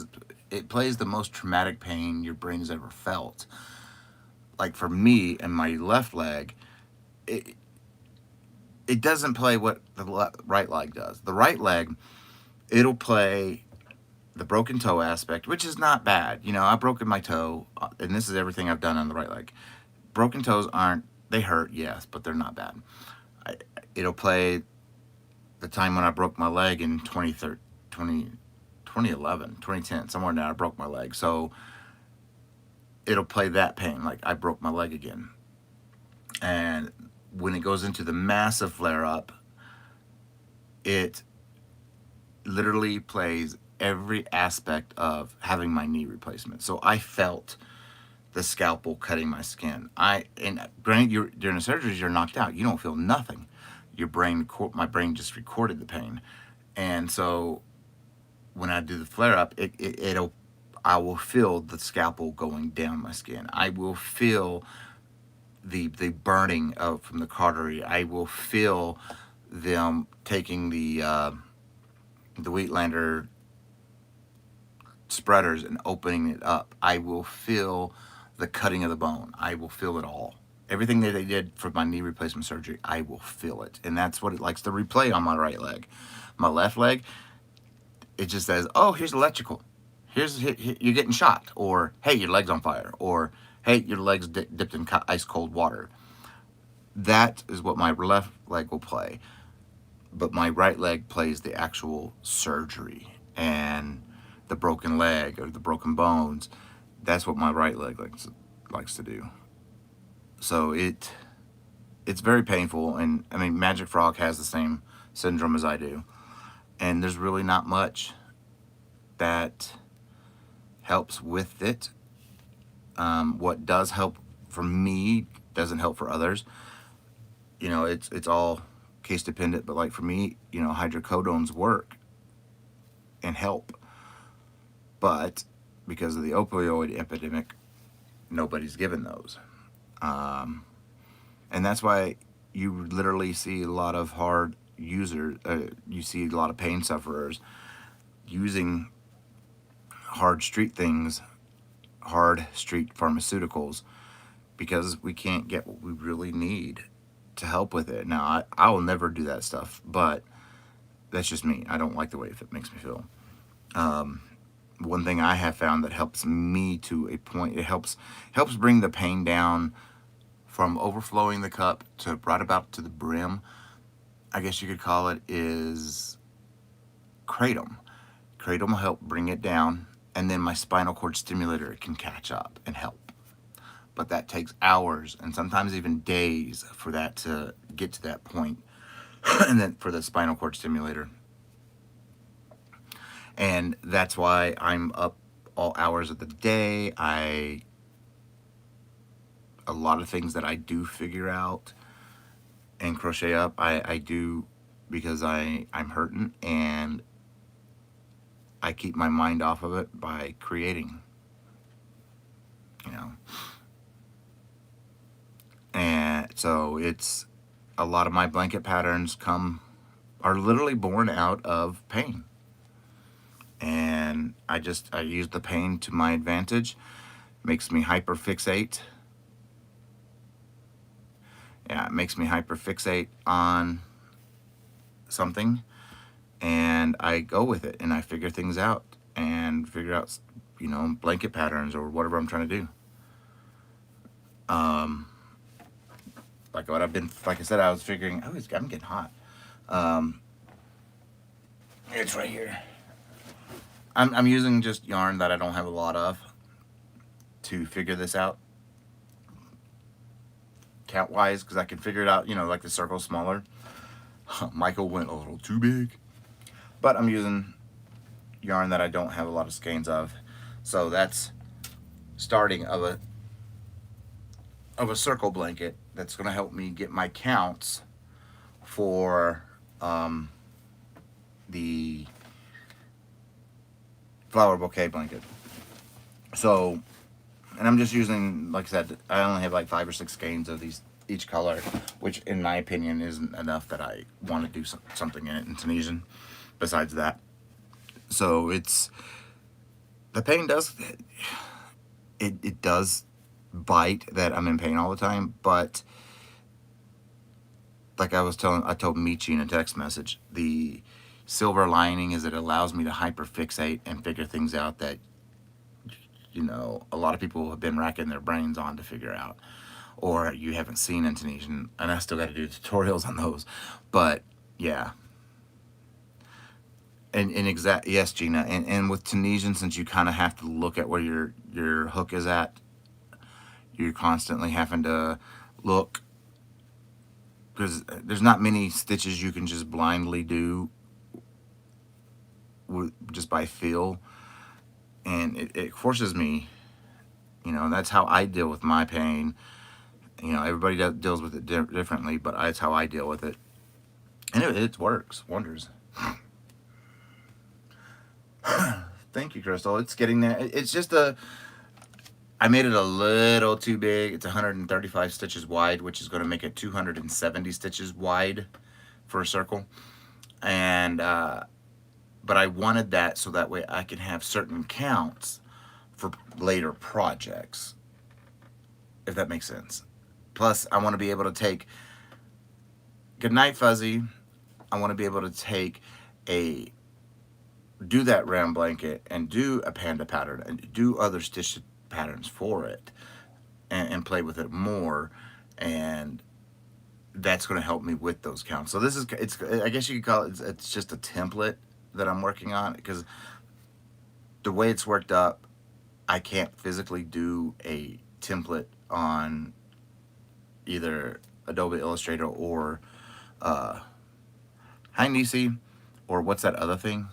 the most traumatic pain your brain has ever felt. Like for me and my left leg, it doesn't play what the right leg does. The right leg, it'll play the broken toe aspect, which is not bad. You know, I've broken my toe, and this is everything I've done on the right leg. Broken toes they hurt, yes, but they're not bad. It'll play the time when I broke my leg in 2011, 2010, somewhere in there, I broke my leg. So it'll play that pain, like I broke my leg again. And when it goes into the massive flare-up, it literally plays every aspect of having my knee replacement. So I felt the scalpel cutting my skin. And granted, during the surgeries, you're knocked out. You don't feel nothing. my brain just recorded the pain. And so when I do the flare up, I will feel the scalpel going down my skin. I will feel the burning of from the cautery. I will feel them taking the Wheatlander spreaders and opening it up. I will feel the cutting of the bone. I will feel it all. Everything that they did for my knee replacement surgery, I will feel it. And that's what it likes to replay on my right leg. My left leg, it just says, oh, here's electrical. You're getting shocked. Or, hey, your leg's on fire. Or, hey, your leg's dipped in ice cold water. That is what my left leg will play. But my right leg plays the actual surgery and the broken leg or the broken bones. That's what my right leg likes to do. So it's very painful. And I mean, Magic Frog has the same syndrome as I do. And there's really not much that helps with it. What does help for me doesn't help for others. You know, it's all case dependent, but like for me, you know, hydrocodones work and help. But because of the opioid epidemic, nobody's given those. And that's why you literally see a lot of hard users, you see a lot of pain sufferers using hard street things, hard street pharmaceuticals, because we can't get what we really need to help with it. Now, I will never do that stuff, but that's just me. I don't like the way it makes me feel. One thing I have found that helps me to a point, it helps bring the pain down from overflowing the cup to right about to the brim, I guess you could call it, is kratom. Kratom will help bring it down, and then my spinal cord stimulator can catch up and help. But that takes hours and sometimes even days for that to get to that point. And then for the spinal cord stimulator. And that's why I'm up all hours of the day. A lot of things that I do figure out and crochet up, I do because I'm hurting, and I keep my mind off of it by creating, you know. And so it's a lot of my blanket patterns are literally born out of pain. And I use the pain to my advantage. Makes me hyperfixate. Yeah, it makes me hyperfixate on something, and I go with it, and I figure things out, and figure out, you know, blanket patterns or whatever I'm trying to do. Like I said, I was figuring, oh, I'm getting hot. It's right here. I'm using just yarn that I don't have a lot of to figure this out count wise, because I can figure it out, you know, like the circle's smaller. Michael went a little too big, but I'm using yarn that I don't have a lot of skeins of, so that's starting of a circle blanket that's going to help me get my counts for the flower bouquet blanket. So, and I'm just using, like I said, I only have like 5 or 6 skeins of these each color, which in my opinion isn't enough that I want to do something in it in Tunisian besides that. So it's, the pain does, it does bite that I'm in pain all the time, but like I told Michi in a text message, the silver lining is that it allows me to hyperfixate and figure things out that, you know, a lot of people have been racking their brains on to figure out, or you haven't seen in Tunisian, and I still got to do tutorials on those. But yeah, and yes, Gina, and with Tunisian, since you kind of have to look at where your hook is at, you're constantly having to look, because there's not many stitches you can just blindly do just by feel, and it forces me, you know, and that's how I deal with my pain. You know, everybody deals with it differently, but that's how I deal with it. And it works wonders. Thank you, Crystal. It's getting there. It's just I made it a little too big. It's 135 stitches wide, which is going to make it 270 stitches wide for a circle. And but I wanted that so that way I can have certain counts for later projects, if that makes sense. Plus, I want to be able to take Goodnight Fuzzy. I want to be able to take do that round blanket and do a panda pattern and do other stitch patterns for it and play with it more, and that's going to help me with those counts. So this is, it's, I guess you could call it, it's just a template that I'm working on, because the way it's worked up, I can't physically do a template on either Adobe Illustrator or hi Nisi, or what's that other thing?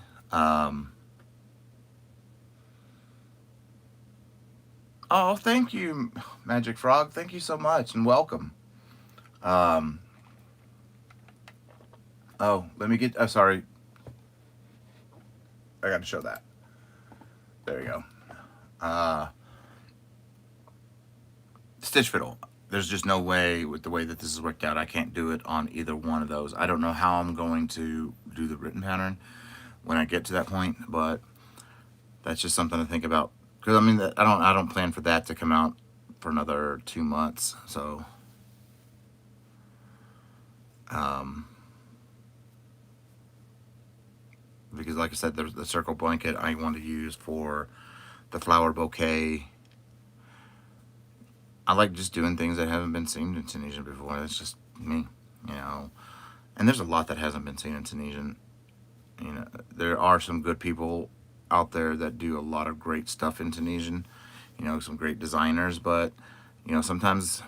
Oh, thank you, Magic Frog. Thank you so much and welcome. Oh, let me get, oh, sorry. I got to show that. There you go. Stitch Fiddle. There's just no way, with the way that this has worked out, I can't do it on either one of those. I don't know how I'm going to do the written pattern when I get to that point, but that's just something to think about. Because I mean, I don't plan for that to come out for another 2 months. So, because like I said, there's the circle blanket I want to use for the flower bouquet. I like just doing things that haven't been seen in Tunisian before. That's just me, you know. And there's a lot that hasn't been seen in Tunisian. You know, there are some good people out there that do a lot of great stuff in Tunisian. You know, some great designers, but you know, sometimes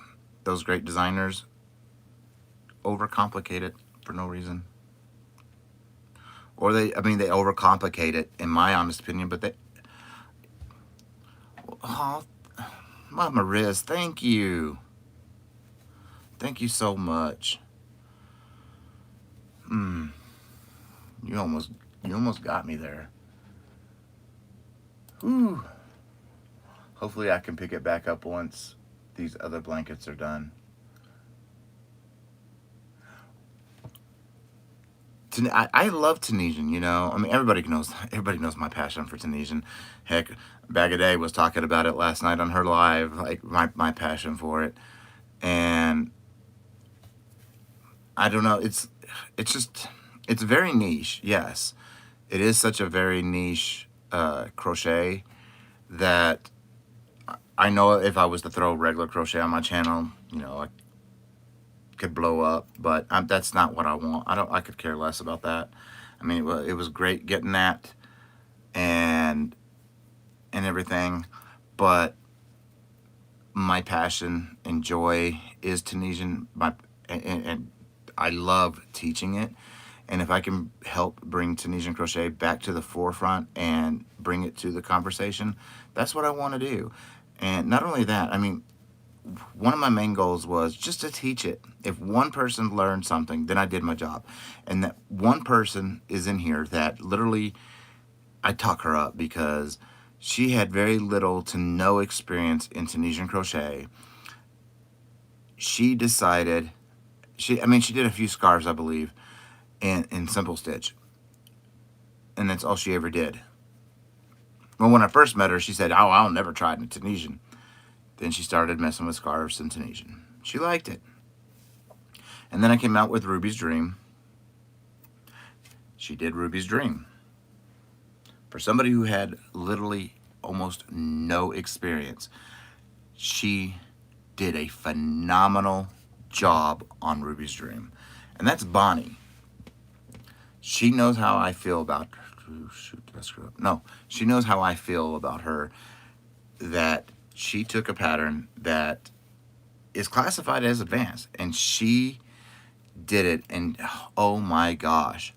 those great designers overcomplicate it for no reason. Or they overcomplicate it, in my honest opinion, but they, oh, Mama Riz, thank you. Thank you so much. You almost got me there. Whew. Hopefully I can pick it back up once these other blankets are done. I love Tunisian, you know. I mean, everybody knows my passion for Tunisian. Heck, Bagaday was talking about it last night on her live, like my passion for it. And I don't know, it's just, it's very niche. Yes, it is such a very niche crochet that I know if I was to throw regular crochet on my channel, you know, I could blow up, but that's not what I want. I could care less about that. I mean, it was great getting that and everything, but my passion and joy is Tunisian. And I love teaching it. And if I can help bring Tunisian crochet back to the forefront and bring it to the conversation, that's what I want to do. And not only that, I mean, one of my main goals was just to teach it. If one person learned something, then I did my job. And that one person is in here that literally, I talk her up because she had very little to no experience in Tunisian crochet. She decided, she did a few scarves, I believe, in simple stitch. And that's all she ever did. Well, when I first met her, she said, oh, I'll never try it in Tunisian. Then she started messing with scarves in Tunisian. She liked it. And then I came out with Ruby's Dream. She did Ruby's Dream. For somebody who had literally almost no experience, she did a phenomenal job on Ruby's Dream. And that's Bonnie. She knows how I feel about her. Shoot, did I screw up? No, she knows how I feel about her, that she took a pattern that is classified as advanced and she did it, and oh my gosh,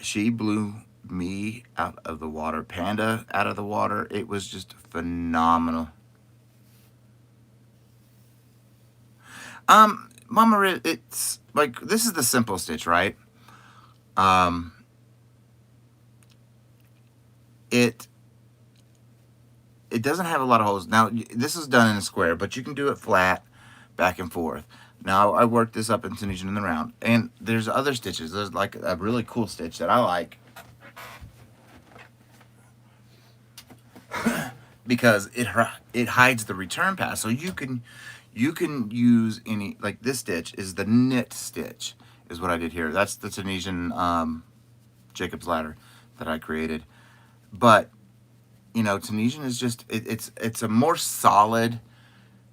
she blew me out of the water, Panda out of the water. It was just phenomenal. Mama, it's like, this is the simple stitch, right? It doesn't have a lot of holes. Now, this is done in a square, but you can do it flat, back and forth. Now, I worked this up in Tunisian in the round, and there's other stitches. There's like a really cool stitch that I like because it hides the return pass. So you can use any, like this stitch is the knit stitch, is what I did here. That's the Tunisian Jacob's ladder that I created. But you know, Tunisian is just it's a more solid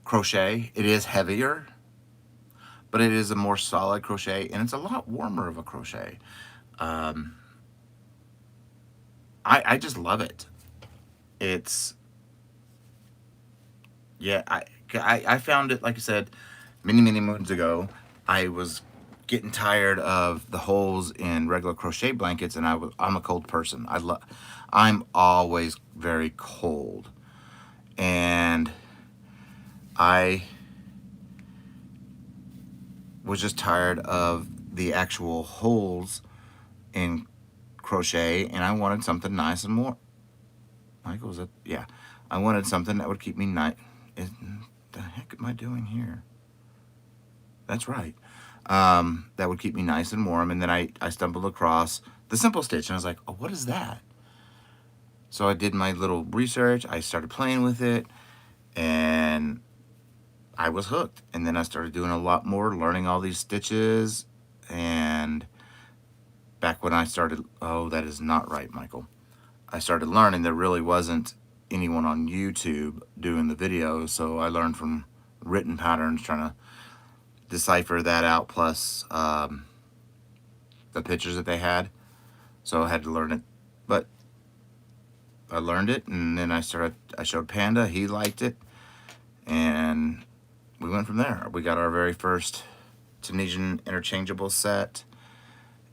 crochet. It is heavier, but it is a more solid crochet, and it's a lot warmer of a crochet. I just love it. It's, yeah, I found it, like I said, many moons ago. I was getting tired of the holes in regular crochet blankets, and I'm a cold person. I'm always very cold, and I was just tired of the actual holes in crochet, and I wanted something nice and more. Michael, was it? Yeah, I wanted something that would keep me nice. The heck am I doing here? That's right. That would keep me nice and warm. And then I stumbled across the simple stitch, and I was like, oh, what is that? So I did my little research. I started playing with it, and I was hooked. And then I started doing a lot more, learning all these stitches. And back when I started, oh, that is not right, Michael. I started learning, there really wasn't anyone on YouTube doing the videos, so I learned from written patterns, trying to decipher that out, plus the pictures that they had. So I had to learn it, but I learned it, and then I showed Panda. He liked it, and we went from there. We got our very first Tunisian interchangeable set,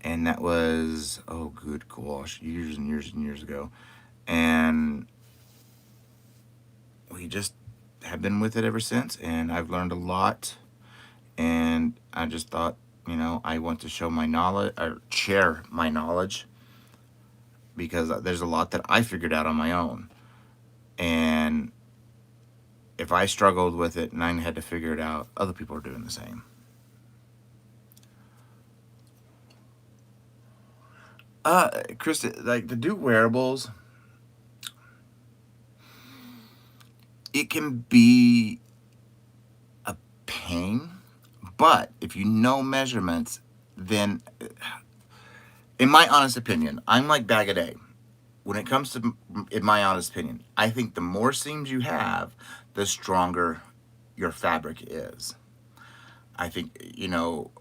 and that was, oh good gosh, years and years ago. And we just have been with it ever since, and I've learned a lot. And I just thought, you know, I want to show my knowledge, or share my knowledge, because there's a lot that I figured out on my own. And if I struggled with it and I had to figure it out, other people are doing the same. Krista, like, to do wearables, it can be a pain, but if you know measurements, then, in my honest opinion, I'm like Bag of Day. When it comes to, in my honest opinion, I think the more seams you have, the stronger your fabric is. I think, you know,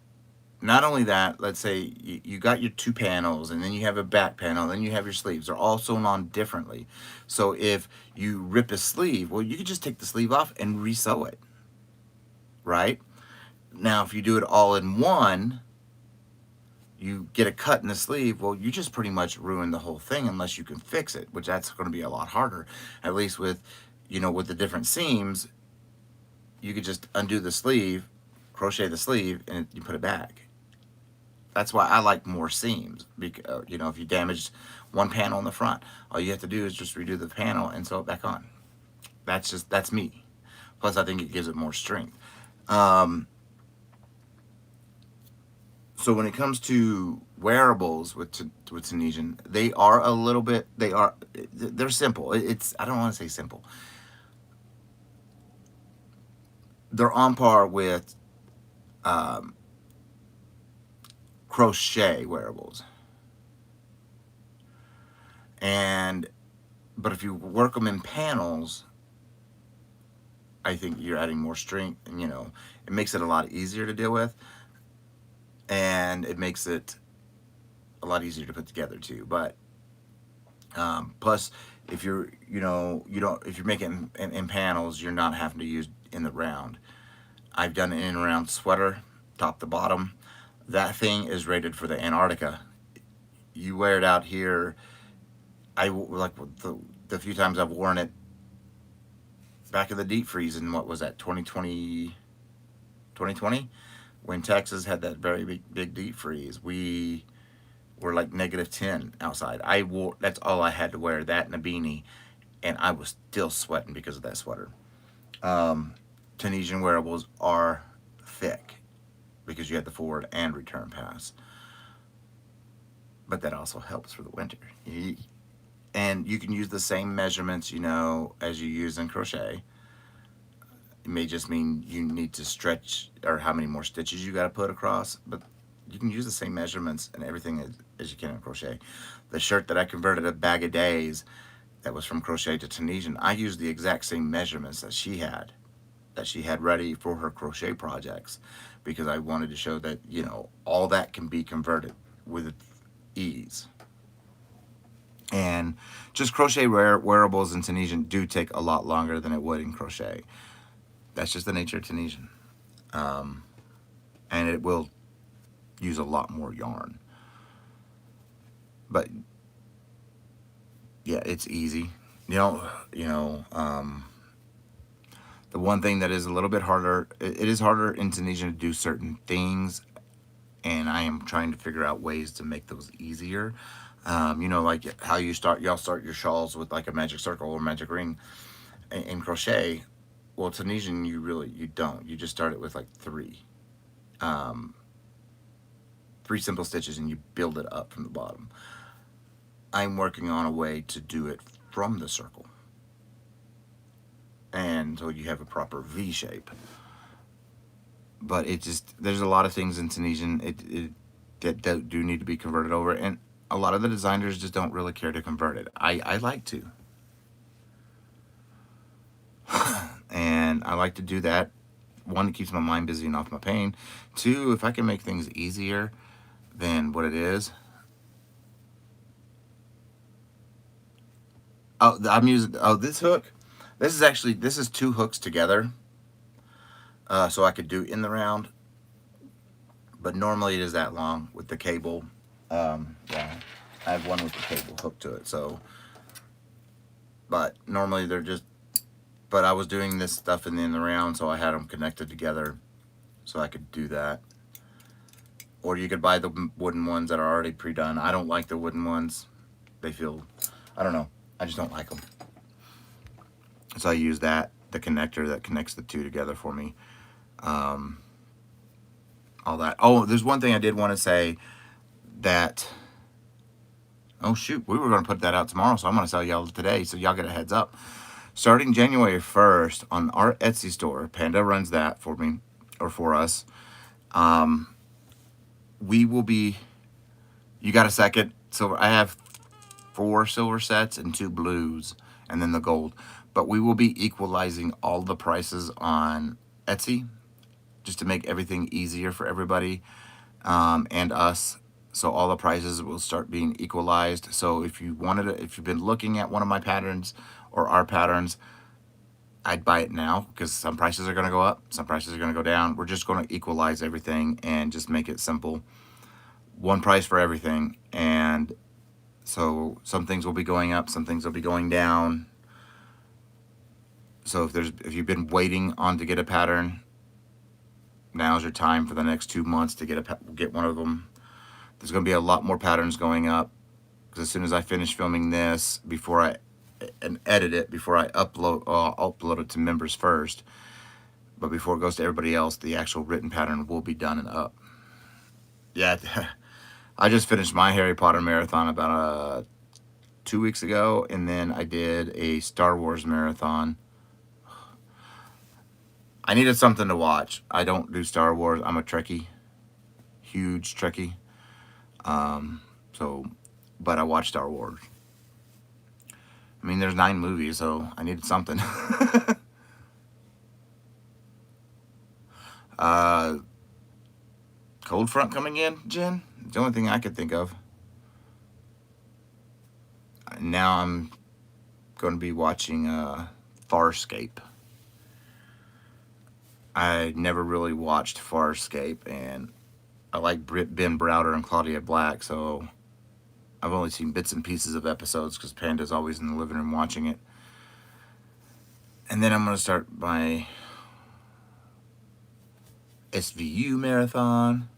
not only that, let's say you got your two panels, and then you have a back panel, then you have your sleeves. They're all sewn on differently. So if you rip a sleeve, well, you can just take the sleeve off and resew it, right? Now, if you do it all in one, you get a cut in the sleeve, well, you just pretty much ruin the whole thing unless you can fix it, which that's going to be a lot harder. At least with, you know, with the different seams, you could just undo the sleeve, crochet the sleeve, and you put it back. That's why I like more seams, because, you know, if you damaged one panel in the front, all you have to do is just redo the panel and sew it back on. That's me. Plus, I think it gives it more strength. So when it comes to wearables with Tunisian, they are a little bit, they're simple. I don't want to say simple. They're on par with crochet wearables. But if you work them in panels, I think you're adding more strength, and, you know, it makes it a lot easier to deal with, and it makes it a lot easier to put together too. But plus, if you're, you know, if you're making in panels, you're not having to use in the round. I've done an in and round sweater, top to bottom. That thing is rated for the Antarctica. You wear it out here. I like the few times I've worn it back in the deep freeze in, what was that, 2020? When Texas had that very big deep freeze, we were like -10 outside. That's all I had to wear, that and a beanie, and I was still sweating because of that sweater. Tunisian wearables are thick because you have the forward and return pass, but that also helps for the winter. And you can use the same measurements, as you use in crochet. It may just mean you need to stretch or how many more stitches you got to put across, but you can use the same measurements and everything as you can in crochet. The shirt that I converted a bag of days that was from crochet to Tunisian, I used the exact same measurements that she had ready for her crochet projects, because I wanted to show that, all that can be converted with ease. And just crochet wearables in Tunisian do take a lot longer than it would in crochet. That's just the nature of Tunisian. And it will use a lot more yarn. But yeah, it's easy. The one thing that is a little bit harder, it is harder in Tunisian to do certain things, and I am trying to figure out ways to make those easier. Like how y'all start your shawls with like a magic circle or magic ring. In crochet, well, Tunisian, you don't. You just start it with like three simple stitches, and you build it up from the bottom. I'm working on a way to do it from the circle, and so you have a proper V shape. But there's a lot of things in Tunisian that do need to be converted over, and a lot of the designers just don't really care to convert it. I like to. And I like to do that. One, it keeps my mind busy and off my pain. Two, if I can make things easier than what it is. Oh, I'm using, this hook. This is two hooks together. So I could do in the round. But normally it is that long with the cable. Yeah, I have one with the cable hooked to it. But normally but I was doing this stuff in the round, so I had them connected together so I could do that. Or you could buy the wooden ones that are already pre-done. I don't like the wooden ones. They feel, I don't know, I just don't like them. So I use the connector that connects the two together for me. All that. Oh, there's one thing I did want to say that, oh shoot, we were going to put that out tomorrow, so I'm going to tell y'all today so y'all get a heads up. Starting January 1st on our Etsy store, Panda runs that for me, or for us. We will be, you got a second? So I have 4 silver sets and 2 blues, and then the gold. But we will be equalizing all the prices on Etsy, just to make everything easier for everybody and us. So all the prices will start being equalized. So if you've been looking at one of my patterns or our patterns, I'd buy it now, because some prices are going to go up, some prices are going to go down. We're just going to equalize everything and just make it simple. One price for everything. And so some things will be going up, some things will be going down. So if you've been waiting to get a pattern, now's your time for the next 2 months to get one of them. There's going to be a lot more patterns going up, because as soon as I finish filming this, and edit it before I upload it to members first, but before it goes to everybody else, the actual written pattern will be done and up. Yeah, I just finished my Harry Potter marathon about 2 weeks ago, and then I did a Star Wars marathon. I needed something to watch. I don't do Star Wars. I'm a Trekkie, huge Trekkie. But I watch Star Wars. I mean, there's 9 movies, so I needed something. Cold front coming in, Jen? It's the only thing I could think of. Now I'm going to be watching Farscape. I never really watched Farscape, and I like Ben Browder and Claudia Black, so I've only seen bits and pieces of episodes because Panda's always in the living room watching it. And then I'm going to start my SVU marathon.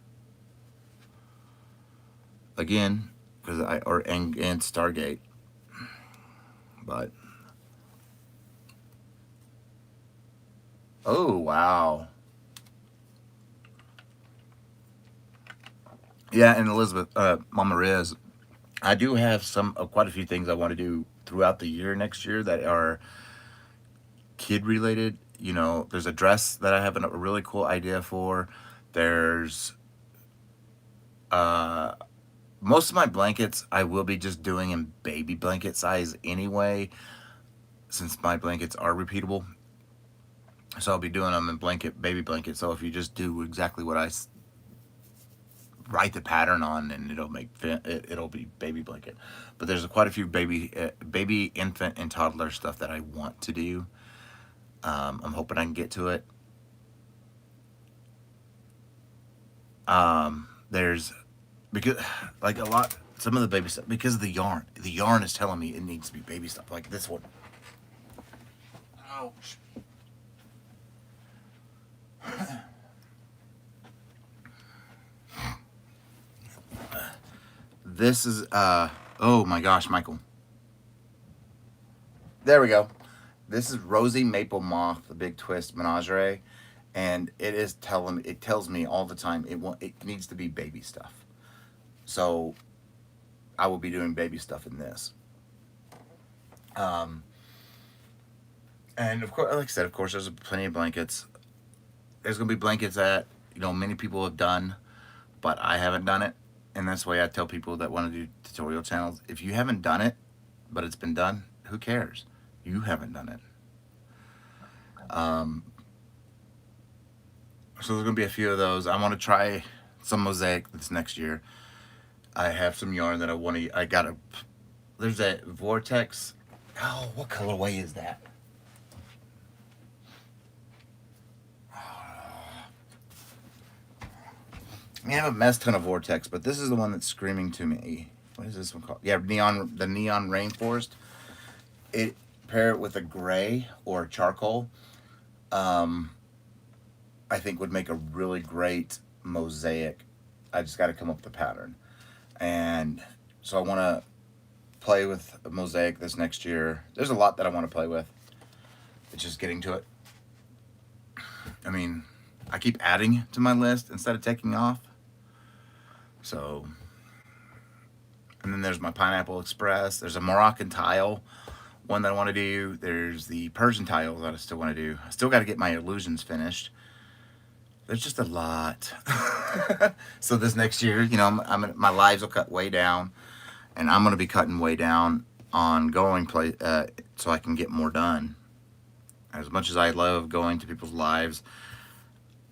Again, because and Stargate. But oh wow. Yeah, and Elizabeth, Mama Riz, I do have quite a few things I want to do throughout the year next year that are kid related. You know, there's a dress that I have a really cool idea for. There's uh most of my blankets I will be just doing in baby blanket size anyway, since my blankets are repeatable. So I'll be doing them in baby blanket. So if you just do exactly what I write the pattern on, and it'll be baby blanket. But there's quite a few baby, infant, and toddler stuff that I want to do. I'm hoping I can get to it. There's because like a lot some of the baby stuff because of the yarn. The yarn is telling me it needs to be baby stuff like this one. Ouch. This is oh my gosh, Michael. There we go. This is Rosy Maple Moth, the Big Twist Menagerie, and it tells me all the time it needs to be baby stuff. So I will be doing baby stuff in this. Um, and of course, like I said, of course, there's plenty of blankets. There's gonna be blankets that many people have done, but I haven't done it, and that's why I tell people that want to do tutorial channels. If you haven't done it, but it's been done, who cares? You haven't done it. Um, so there's gonna be a few of those. I want to try some mosaic this next year. I have some yarn that I want to. There's a vortex. Oh, what colorway is that? I have a mess ton of vortex, but this is the one that's screaming to me. What is this one called? Yeah, the neon rainforest. It pair it with a gray or charcoal. Um, I think would make a really great mosaic. I just got to come up with a pattern, and so I want to play with a mosaic this next year. There's a lot that I want to play with. It's just getting to it. I mean, I keep adding to my list instead of taking off. So, and then there's my Pineapple Express. There's a Moroccan tile one that I want to do. There's the Persian tile that I still want to do. I still got to get my illusions finished. There's just a lot. So this next year, my lives will cut way down, and I'm going to be cutting way down on so I can get more done. As much as I love going to people's lives,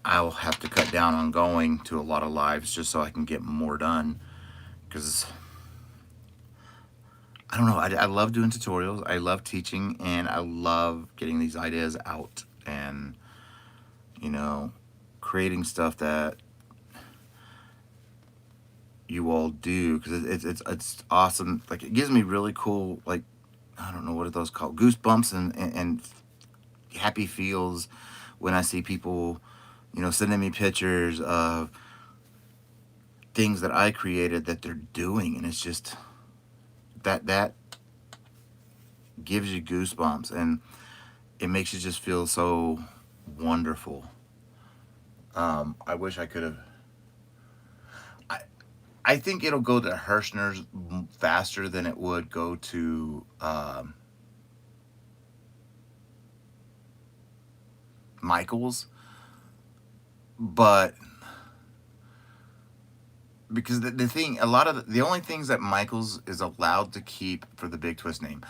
I'll have to cut down on going to a lot of lives just so I can get more done. Because I don't know, I love doing tutorials, I love teaching, and I love getting these ideas out and creating stuff that you all do, because it's awesome. Like, it gives me really cool, like, I don't know, what are those called, goosebumps and happy feels when I see people sending me pictures of things that I created that they're doing, and it's just that gives you goosebumps, and it makes you just feel so wonderful. I wish I could have. I think it'll go to Hirschner's faster than it would go to Michael's, but because the thing, a lot of the only things that Michael's is allowed to keep for the Big Twist name.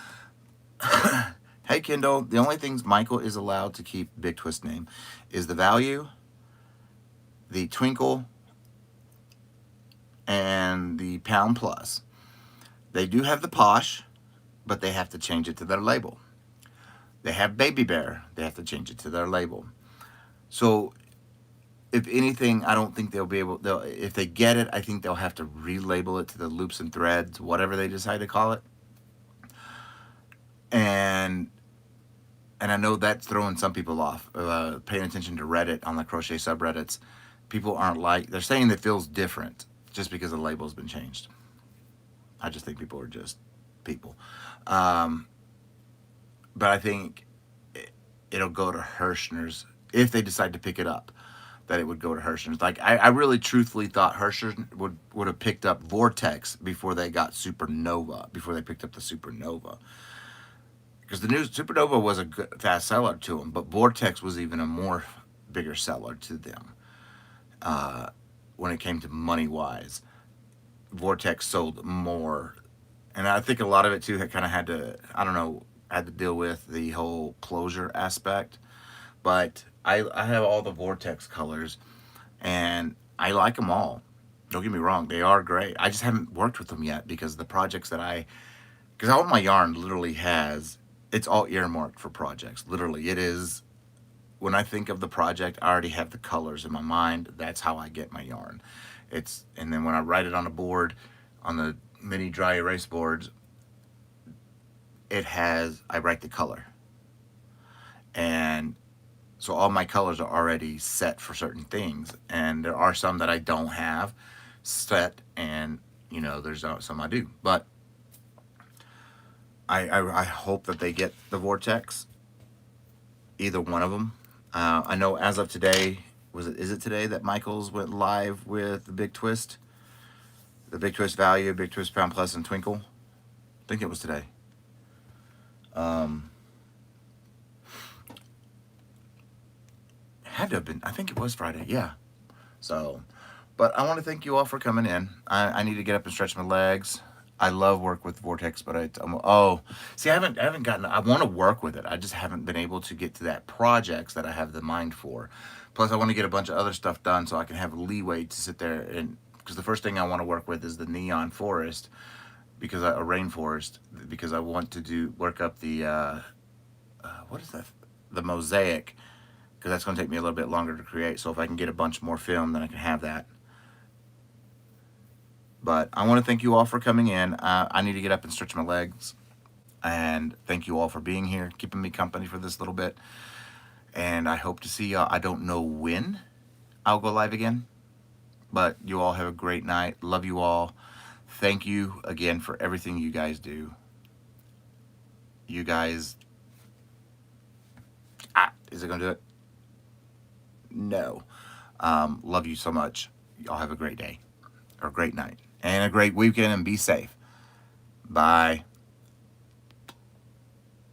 Hey Kendall, the only things Michael is allowed to keep Big Twist name is the value, the twinkle, and the pound plus. They do have the posh, but they have to change it to their label. They have baby bear, they have to change it to their label. So if anything, I don't think they'll be able, if they get it, I think they'll have to relabel it to the loops and threads, whatever they decide to call it. And I know that's throwing some people off, paying attention to Reddit on the crochet subreddits. people aren't like, they're saying it feels different just because the label's been changed. I just think people are just people. Um, but I think it'll go to Hirschner's if they decide to pick it up. That it would go to Hirschner's. Like I really truthfully thought Hirschner would have picked up Vortex before they got Supernova, before they picked up the Supernova, because the new Supernova was a good, fast seller to them, but Vortex was even a more bigger seller to them when it came to money wise. Vortex sold more, and I think a lot of it too had kind of had to, I don't know, had to deal with the whole closure aspect. But I have all the Vortex colors, and I like them all. Don't get me wrong, they are great. I just haven't worked with them yet because the projects that because all my yarn literally has, it's all earmarked for projects. Literally, it is. When I think of the project, I already have the colors in my mind. That's how I get my yarn. And then when I write it on a board, on the mini dry erase boards, I write the color. And so all my colors are already set for certain things. And there are some that I don't have set, and there's some I do. But I hope that they get the Vortex, either one of them. I know as of today, is it today that Michaels went live with the Big Twist? The Big Twist Value, Big Twist Pound Plus, and Twinkle? I think it was today. Had to have been. I think it was Friday. Yeah. So, but I want to thank you all for coming in. I need to get up and stretch my legs. I love work with Vortex, but see, I haven't gotten. I want to work with it. I just haven't been able to get to that projects that I have the mind for. Plus, I want to get a bunch of other stuff done so I can have leeway to sit there and, because the first thing I want to work with is the neon forest, because a rainforest, because I want to work up the what is that? The mosaic, because that's going to take me a little bit longer to create. So if I can get a bunch more film, then I can have that. But I want to thank you all for coming in. I need to get up and stretch my legs. And thank you all for being here, keeping me company for this little bit. And I hope to see y'all. I don't know when I'll go live again, but you all have a great night. Love you all. Thank you again for everything you guys do. You guys, is it going to do it? No. Love you so much. Y'all have a great day or great night and a great weekend, and be safe. Bye.